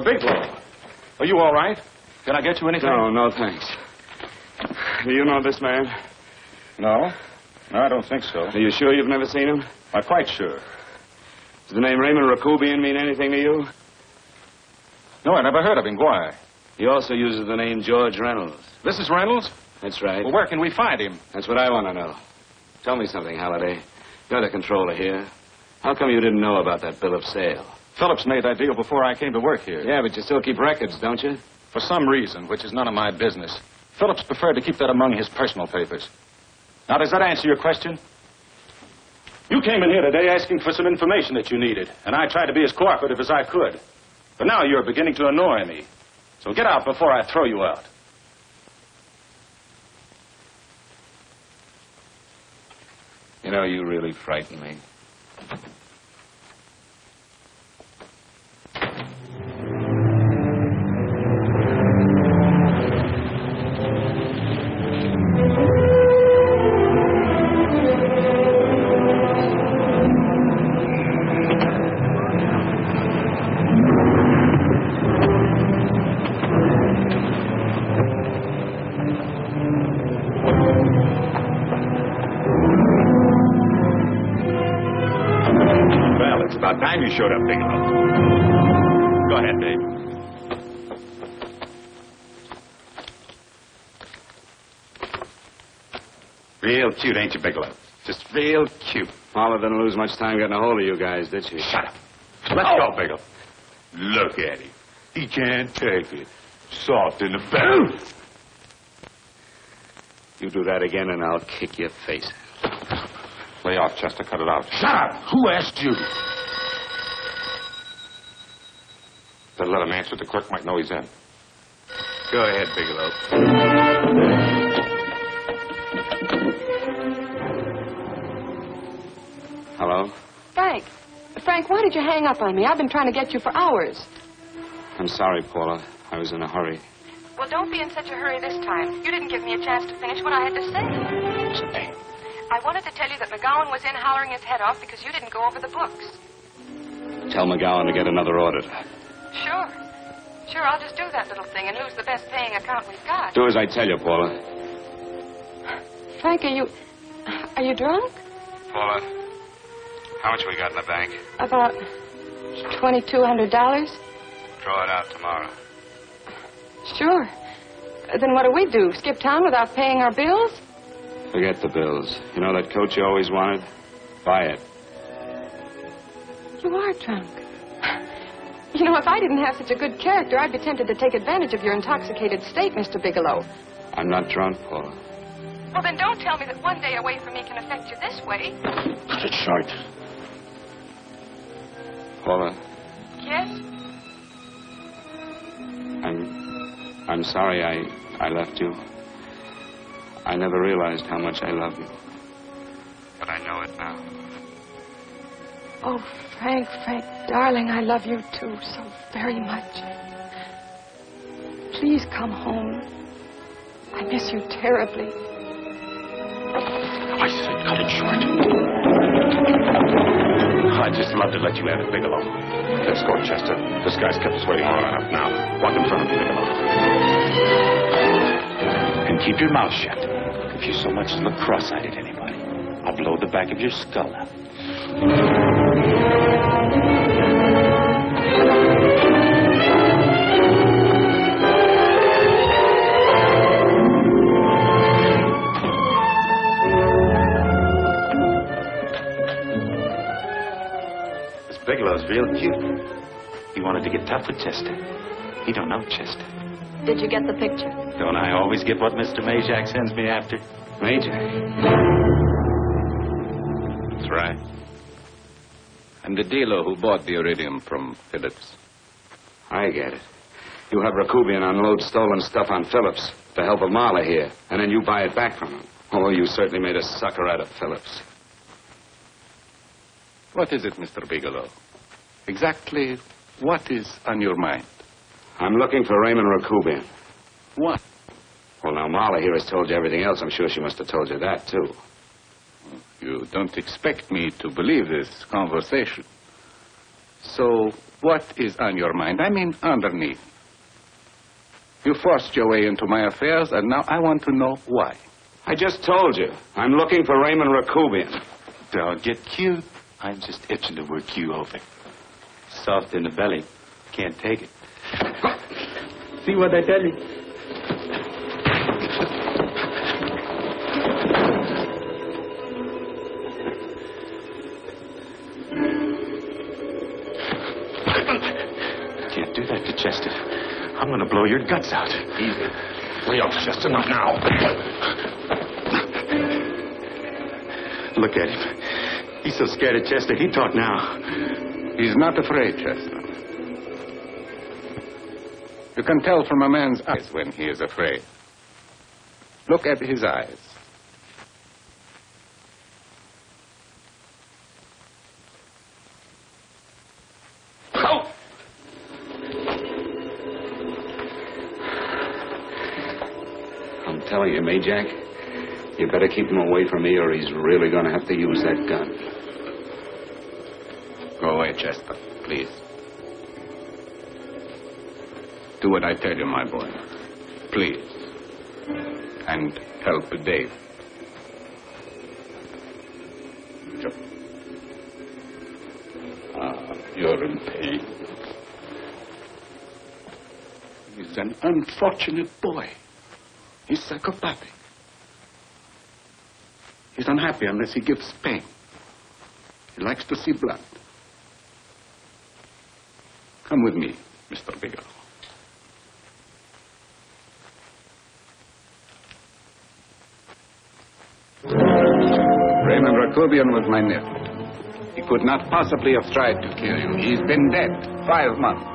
S7: Bigelow. Are you all right? Can I get you anything?
S9: No, thanks. Do you know this man?
S7: No. No, I don't think so.
S9: Are you sure you've never seen him?
S7: I'm quite sure.
S9: Does the name Raymond Rakubian mean anything to you?
S7: No, I never heard of him. Why?
S2: He also uses the name George Reynolds.
S7: This is Reynolds?
S2: That's right.
S7: Well, where can we find him?
S2: That's what I want to know. Tell me something, Halliday. You're the controller here. How come you didn't know about that bill of sale?
S7: Phillips made that deal before I came to work here.
S2: Yeah, but you still keep records, don't you?
S7: For some reason, which is none of my business, Phillips preferred to keep that among his personal papers. Now, does that answer your question? You came in here today asking for some information that you needed, and I tried to be as cooperative as I could. But now you're beginning to annoy me. So get out before I throw you out.
S2: You know, you really frighten me.
S18: showed up, Bigelow. Go ahead, babe. Real cute, ain't you, Bigelow? Just real cute.
S2: Paula didn't lose much time getting a hold of you guys, did she?
S18: Shut up. Let's go, Bigelow. Look at him. He can't take it. Soft in the belly.
S2: You do that again and I'll kick your face.
S18: Lay off, Chester. Cut it out. Shut up! Who asked you? Better let him answer. The clerk might know he's in.
S2: Go ahead, Bigelow. Hello?
S12: Frank, why did you hang up on me? I've been trying to get you for hours.
S2: I'm sorry, Paula. I was in a hurry.
S12: Well, don't be in such a hurry this time. You didn't give me a chance to finish what I had to say. I wanted to tell you that McGowan was in hollering his head off because you didn't go over the books.
S2: Tell McGowan to get another auditor.
S12: Sure, I'll just do that little thing and lose the best paying account we've got.
S2: Do as I tell you, Paula.
S12: Frank, are you drunk?
S2: Paula, how much we got in the bank?
S12: About $2,200.
S2: Draw it out tomorrow.
S12: Sure. Then what do? Skip town without paying our bills?
S2: Forget the bills. You know that coat you always wanted? Buy it.
S12: You are drunk. You know, if I didn't have such a good character, I'd be tempted to take advantage of your intoxicated state, Mr. Bigelow.
S2: I'm not drunk, Paula.
S12: Well, then don't tell me that one day away from me can affect you this way.
S2: Cut it short. Paula,
S12: Yes?
S2: I'm sorry I left you. I never realized how much I love you. But I know it now.
S12: Oh, Frank, darling, I love you too so very much. Please come home. I miss you terribly.
S18: I said cut it short. I'd just love to let you have it, Bigelow. Let's go, Chester. This guy's kept us waiting long enough now. Walk in front of me, Bigelow. And keep your mouth shut. If you so much as look cross-eyed at anybody, I'll blow the back of your skull out. Bigelow's real cute. He wanted to get tough with Chester. He don't know Chester.
S12: Did you get the picture?
S18: Don't I always get what Mr. Majak sends me after?
S2: Majak?
S18: That's right. I'm the dealer who bought the iridium from Phillips.
S2: I get it. You have Rakubian unload stolen stuff on Phillips, the help of Marla here, and then you buy it back from him. Oh, you certainly made a sucker out of Phillips.
S18: What is it, Mr. Bigelow? Exactly what is on your mind?
S2: I'm looking for Raymond Rakubian.
S18: What?
S2: Well, now, Marla here has told you everything else. I'm sure she must have told you that, too.
S18: You don't expect me to believe this conversation. So, what is on your mind? I mean, underneath. You forced your way into my affairs, and now I want to know why.
S2: I just told you. I'm looking for Raymond Rakubian.
S18: Don't get cute. I'm just itching to work you over. Soft in the belly. Can't take it.
S11: See what I tell you?
S18: Can't do that to Chester. I'm going to blow your guts out.
S2: Easy.
S18: Lay off, Chester, not now. Look at him. He's so scared of Chester, he'd talk now. He's not afraid, Chester. You can tell from a man's eyes when he is afraid. Look at his eyes.
S2: Oh! I'm telling you, Majak, you better keep him away from me or he's really going to have to use that gun.
S18: Go away, Chester, please. Do what I tell you, my boy. Please. And help Dave. Your pain. He's an unfortunate boy. He's psychopathic. He's unhappy unless he gives pain. He likes to see blood. Come with me, Mr. Bigelow. Raymond Rakubian was my nephew. He could not possibly have tried to kill you. He's been dead 5 months.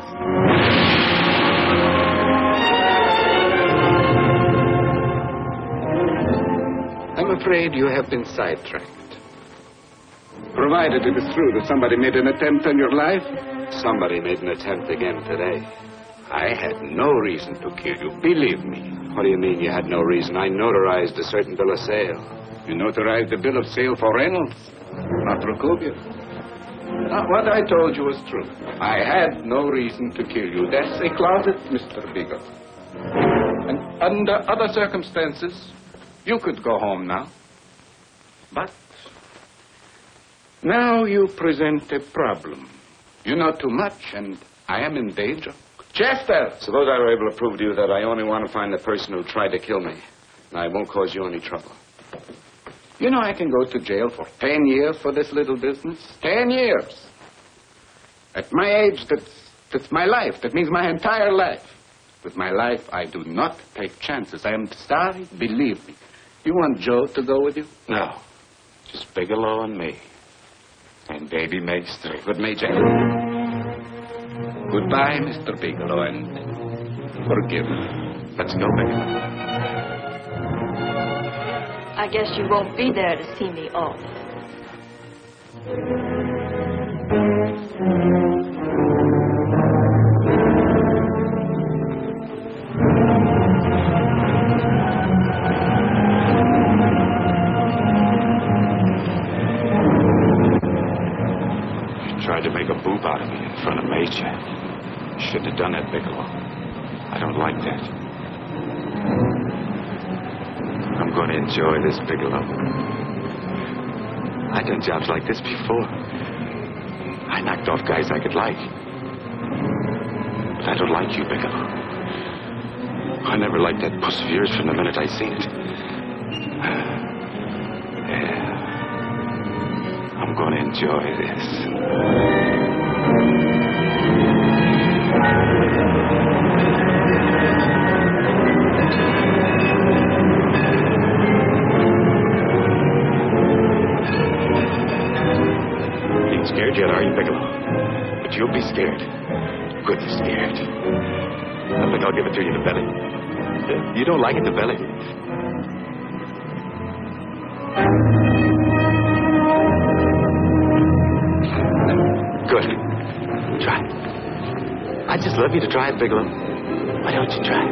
S18: I'm afraid you have been sidetracked. Provided it is true that somebody made an attempt on your life,
S2: Somebody made an attempt again today.
S18: I had no reason to kill you, believe me.
S2: What do you mean you had no reason? I notarized a certain bill of sale.
S18: You notarized the bill of sale for Reynolds, not Rakubian. What I told you was true. I had no reason to kill you. That's a closet, Mr. Bigelow. And under other circumstances, you could go home now. But now you present a problem. You know too much, and I am in danger. Chester!
S2: Suppose I were able to prove to you that I only want to find the person who tried to kill me, and I won't cause you any trouble.
S18: You know I can go to jail for 10 years for this little business. 10 years. At my age, that's my life. That means my entire life. With my life, I do not take chances. I am sorry, believe me. You want Joe to go with you?
S2: No. Just Bigelow and me. And baby makes 3.
S18: But Majak. Goodbye, Mr. Bigelow, and forgive me.
S2: Let's go, Bigelow.
S4: I guess you won't be there to see me off.
S2: Tried to make a boob out of me in front of Majak. Shouldn't have done that, Bigelow. I don't like that. I'm going to enjoy this, Bigelow. I've done jobs like this before. I knocked off guys I could like. But I don't like you, Bigelow. I never liked that puss of yours from the minute I seen it. Yeah. I'm going to enjoy this. Scared yet, are you, Bigelow? But you'll be scared. Good scared. I think I'll give it to you in the belly. You don't like it in the belly? Good. Try. I'd just love you to try it, Bigelow. Why don't you try?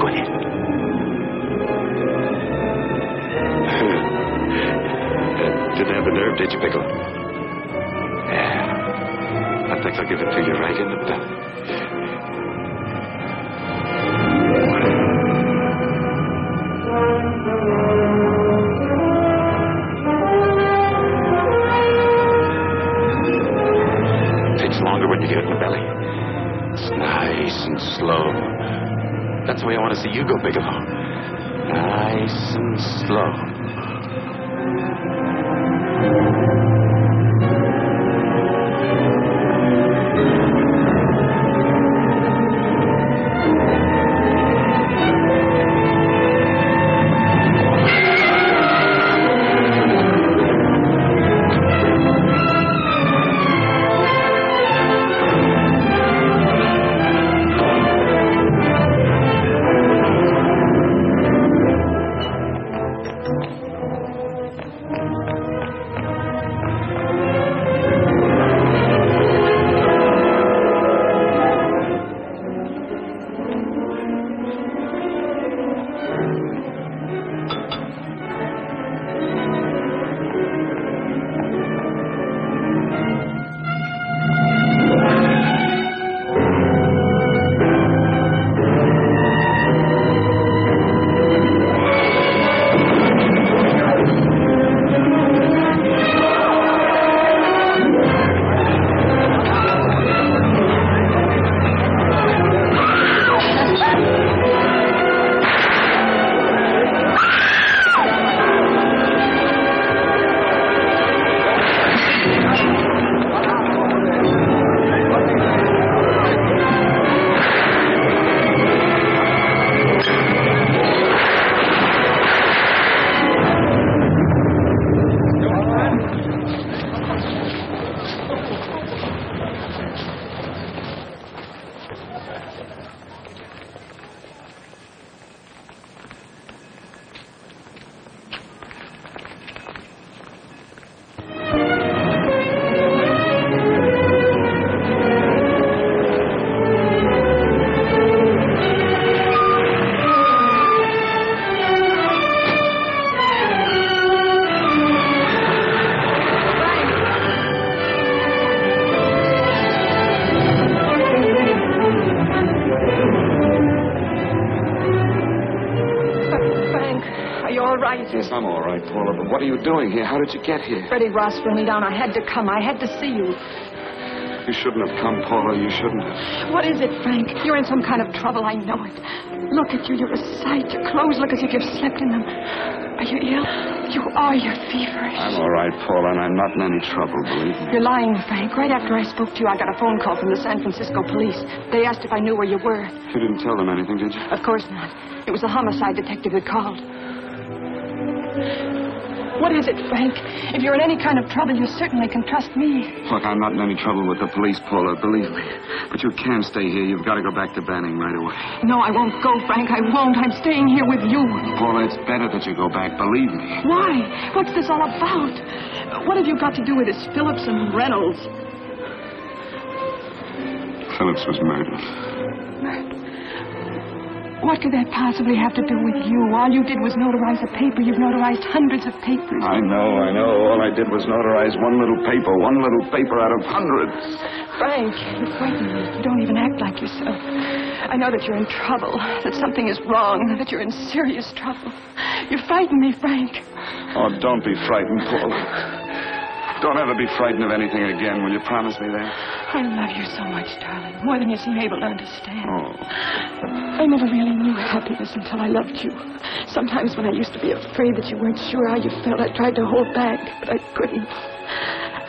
S2: Go ahead. Didn't have the nerve, did you, Bigelow? Yeah. I think I'll give it to you right in the belly. Takes longer when you get it in the belly. It's nice and slow. That's the way I want to see you go, Bigelow. Nice and slow.
S4: all right?
S9: Yes, I'm all right, Paula, but what are you doing here? How did you get here?
S4: Freddie Ross threw me down. I had to come. I had to see you.
S9: You shouldn't have come, Paula. You shouldn't have.
S4: What is it, Frank? You're in some kind of trouble. I know it. Look at you. You're a sight. Your clothes look as if you've slept in them. Are you ill? You are. You're feverish.
S9: I'm all right, Paula, and I'm not in any trouble, believe me.
S4: You're lying, Frank. Right after I spoke to you, I got a phone call from the San Francisco police. They asked if I knew where you were.
S9: You didn't tell them anything, did you?
S4: Of course not. It was the homicide detective that called. What is it, Frank? If you're in any kind of trouble, you certainly can trust me.
S9: Look, I'm not in any trouble with the police, Paula, believe me. But you can't stay here. You've got to go back to Banning right away.
S4: No, I won't go, Frank. I won't. I'm staying here with you.
S9: Paula, it's better that you go back, believe me.
S4: Why? What's this all about? What have you got to do with this Phillips and Reynolds?
S9: Phillips was murdered.
S4: What could that possibly have to do with you? All you did was notarize a paper. You've notarized hundreds of papers.
S9: I know. All I did was notarize one little paper out of hundreds.
S4: Frank, you frighten me. You don't even act like yourself. I know that you're in trouble, that something is wrong, that you're in serious trouble. You frighten me, Frank.
S9: Oh, don't be frightened, Paula. Don't ever be frightened of anything again. Will you promise me that?
S4: I love you so much, darling. More than you seem able to understand.
S9: Oh.
S4: I never really knew happiness until I loved you. Sometimes when I used to be afraid that you weren't sure how you felt, I tried to hold back, but I couldn't.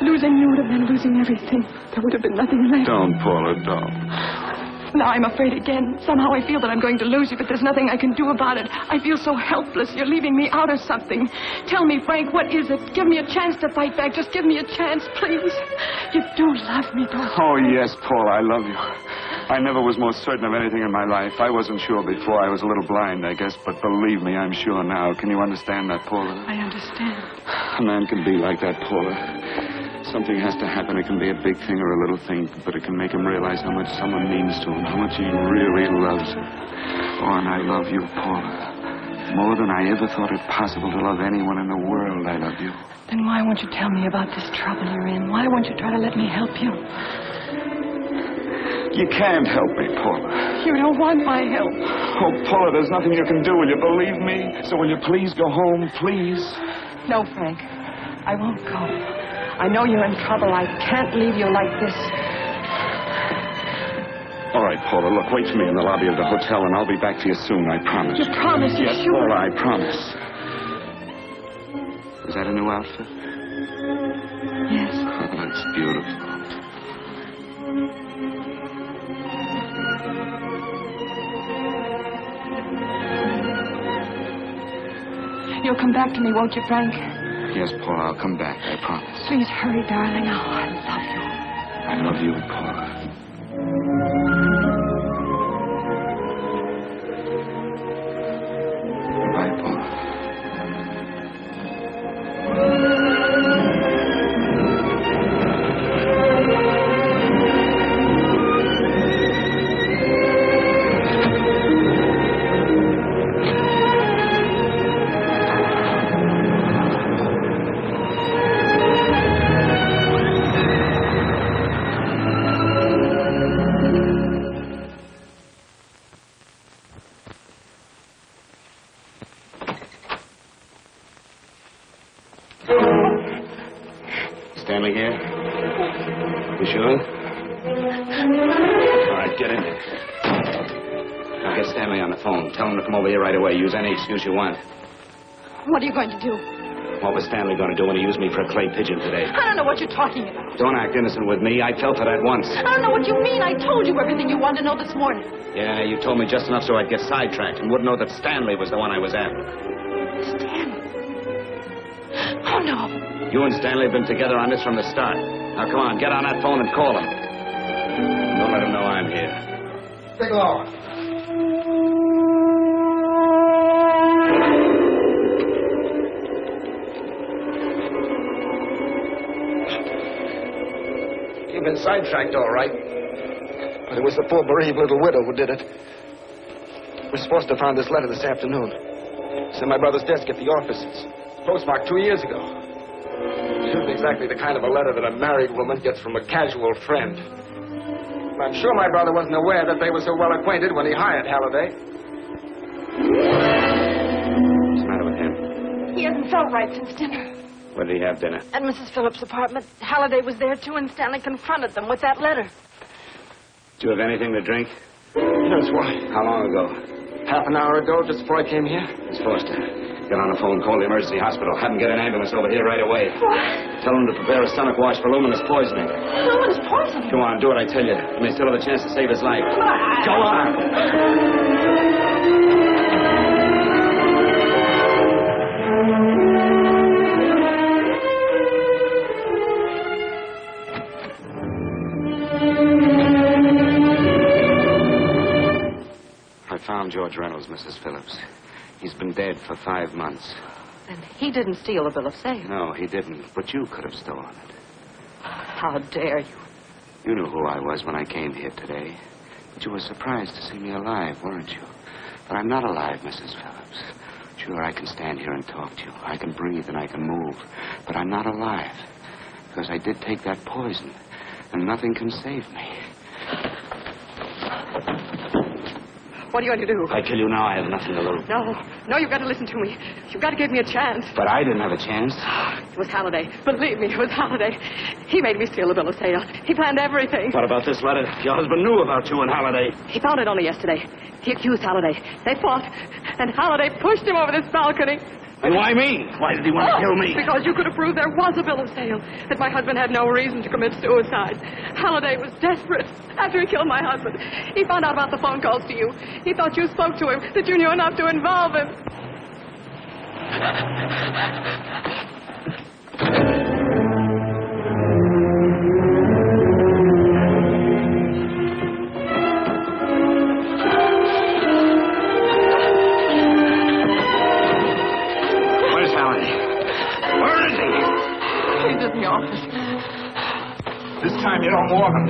S4: Losing you would have been losing everything. There would have been nothing left.
S9: Don't, Paula, don't.
S4: Now I'm afraid again. Somehow I feel that I'm going to lose you, but there's nothing I can do about it. I feel so helpless. You're leaving me out of something. Tell me, Frank, what is it? Give me a chance to fight back. Just give me a chance, please. You do love me, don't you?
S9: Oh, yes, Paula, I love you. I never was more certain of anything in my life. I wasn't sure before. I was a little blind, I guess, but believe me, I'm sure now. Can you understand that, Paula?
S4: I understand.
S9: A man can be like that, Paula. Something has to happen. It can be a big thing or a little thing, but it can make him realize how much someone means to him, how much he really loves her. Oh, and I love you, Paula. More than I ever thought it possible to love anyone in the world, I love you.
S4: Then why won't you tell me about this trouble you're in? Why won't you try to let me help you?
S9: You can't help me, Paula.
S4: You don't want my help.
S9: Oh, Paula, there's nothing you can do. Will you believe me? So will you please go home, please?
S4: No, Frank. I won't go. I know you're in trouble. I can't leave you like this.
S9: All right, Paula, look, wait for me in the lobby of the hotel, and I'll be back to you soon, I promise.
S4: You promise? You're
S9: yes,
S4: sure?
S9: Paula, I promise. Is that a new outfit?
S4: Yes.
S9: Oh, that's beautiful.
S4: You'll come back to me, won't you, Frank?
S9: Yes, Paula, I'll come back, I promise.
S4: Please hurry, darling. Oh, I love you.
S9: I love you, Paula. Goodbye, Paula. Stanley here? You sure? All right, get in there. Now get Stanley on the phone. Tell him to come over here right away. Use any excuse you want.
S5: What are you going to do?
S9: What was Stanley going to do when he used me for a clay pigeon today?
S5: I don't know what you're talking about.
S9: Don't act innocent with me. I fell for that once.
S5: I don't know what you mean. I told you everything you wanted to know this morning.
S9: Yeah, you told me just enough so I'd get sidetracked and wouldn't know that Stanley was the one I was after.
S5: Stanley? Oh, no.
S9: You and Stanley have been together on this from the start. Now, come on, get on that phone and call him. Don't let him know I'm here.
S6: Bigelow.
S17: You've been sidetracked, all right. But it was the poor bereaved little widow who did it. We're supposed to have found this letter this afternoon. It's in my brother's desk at the office. It's postmarked 2 years ago. It isn't exactly the kind of a letter that a married woman gets from a casual friend. But I'm sure my brother wasn't aware that they were so well acquainted when he hired Halliday.
S9: What's the matter with him?
S5: felt right since dinner.
S2: Where did he have dinner?
S5: At Mrs. Phillips' apartment. Halliday was there, too, and Stanley confronted them with that letter.
S2: Do you have anything to drink?
S17: Yes, why?
S2: How long ago?
S17: Half an hour ago, just before I came here.
S2: Miss Foster, get on the phone, call the emergency hospital. Have them get an ambulance over here right away.
S5: What?
S2: Tell them to prepare a stomach wash for luminous poisoning.
S5: Luminous poisoning?
S2: Go on, do what I tell you. You may still have a chance to save his life. Go on. I found George Reynolds, Mrs. Phillips. He's been dead for 5 months.
S12: And he didn't steal the bill of sale.
S2: No, he didn't. But you could have stolen it.
S12: How dare you?
S2: You knew who I was when I came here today. But you were surprised to see me alive, weren't you? But I'm not alive, Mrs. Phillips. Sure, I can stand here and talk to you. I can breathe and I can move. But I'm not alive. Because I did take that poison. And nothing can save me.
S12: What are you going to do?
S2: I kill you now, I have nothing to lose.
S12: No, you've got to listen to me. You've got to give me a chance.
S2: But I didn't have a chance.
S12: It was Halliday. Believe me, it was Halliday. He made me steal the bill of sale. He planned everything.
S2: What about this letter? Your husband knew about you and Halliday.
S12: He found it only yesterday. He accused Halliday. They fought, and Halliday pushed him over this balcony.
S2: And why me? Why did he want to kill me?
S12: Because you could have proved there was a bill of sale, that my husband had no reason to commit suicide. Halliday was desperate after he killed my husband. He found out about the phone calls to you. He thought you spoke to him, that you knew enough to involve him. He's in the office.
S9: This time you don't walk him.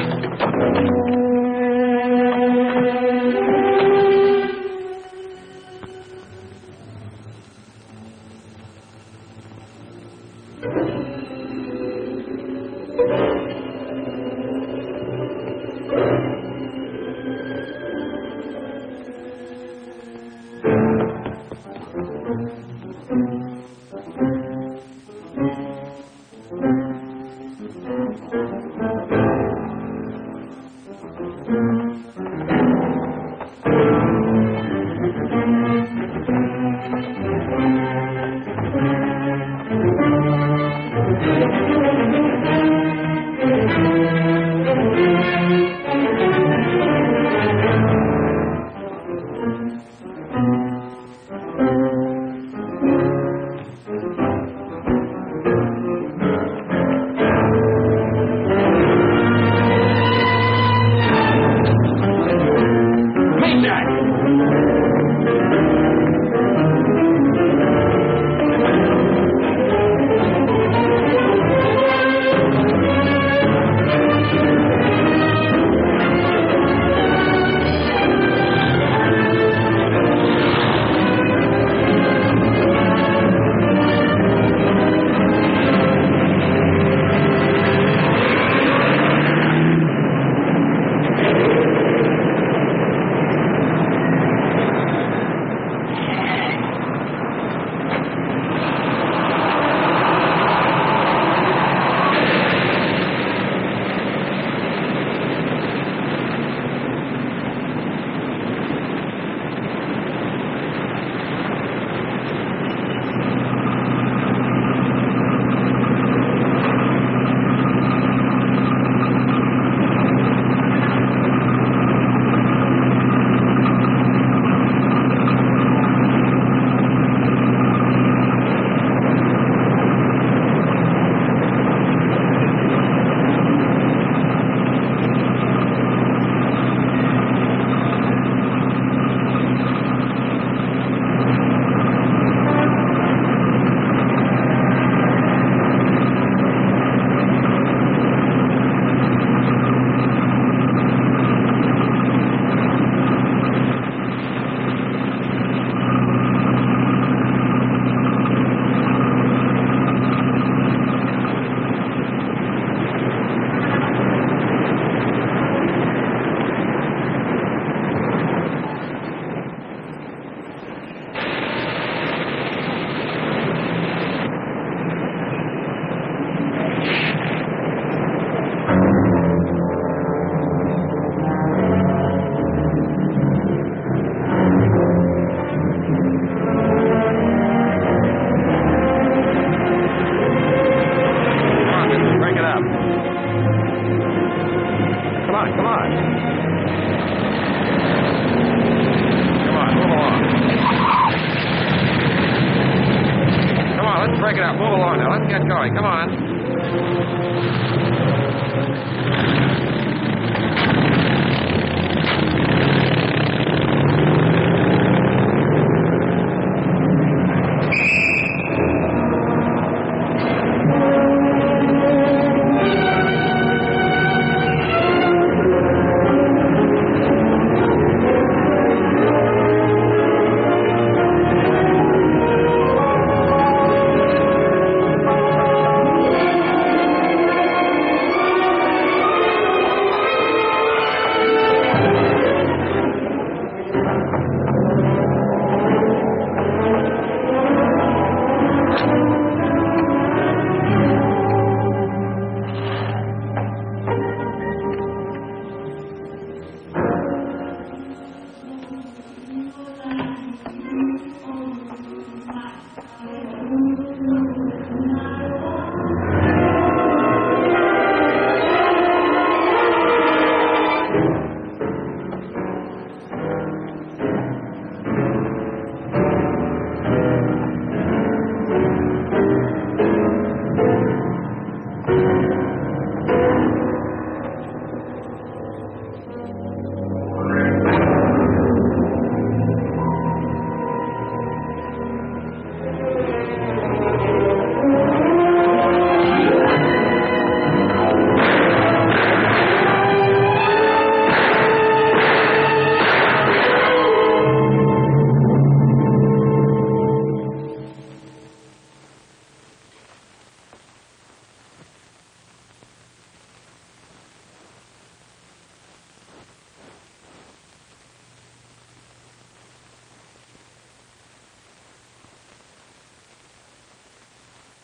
S1: Come on, move along. Come on, let's break it up. Move along now. Let's get going. Come on.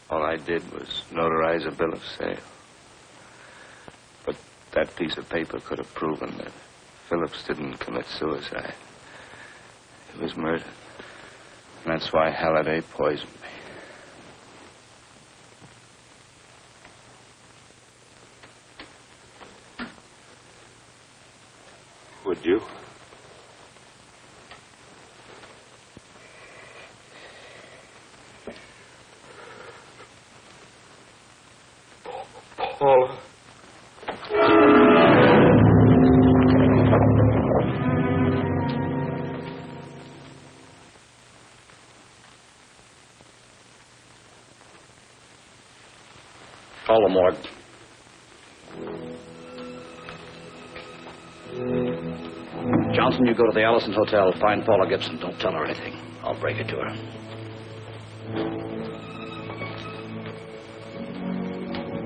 S18: All I did was notarize a bill of sale. But that piece of paper could have proven that Phillips didn't commit suicide. He was murdered. And that's why Halliday poisoned me. Would you?
S1: Paula.
S3: Call the morgue. Johnson, you go to the Allison Hotel. Find Paula Gibson. Don't tell her anything. I'll break it to her.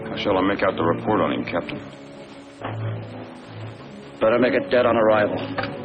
S2: How shall I make out the report on him, Captain?
S3: Better make it dead on arrival.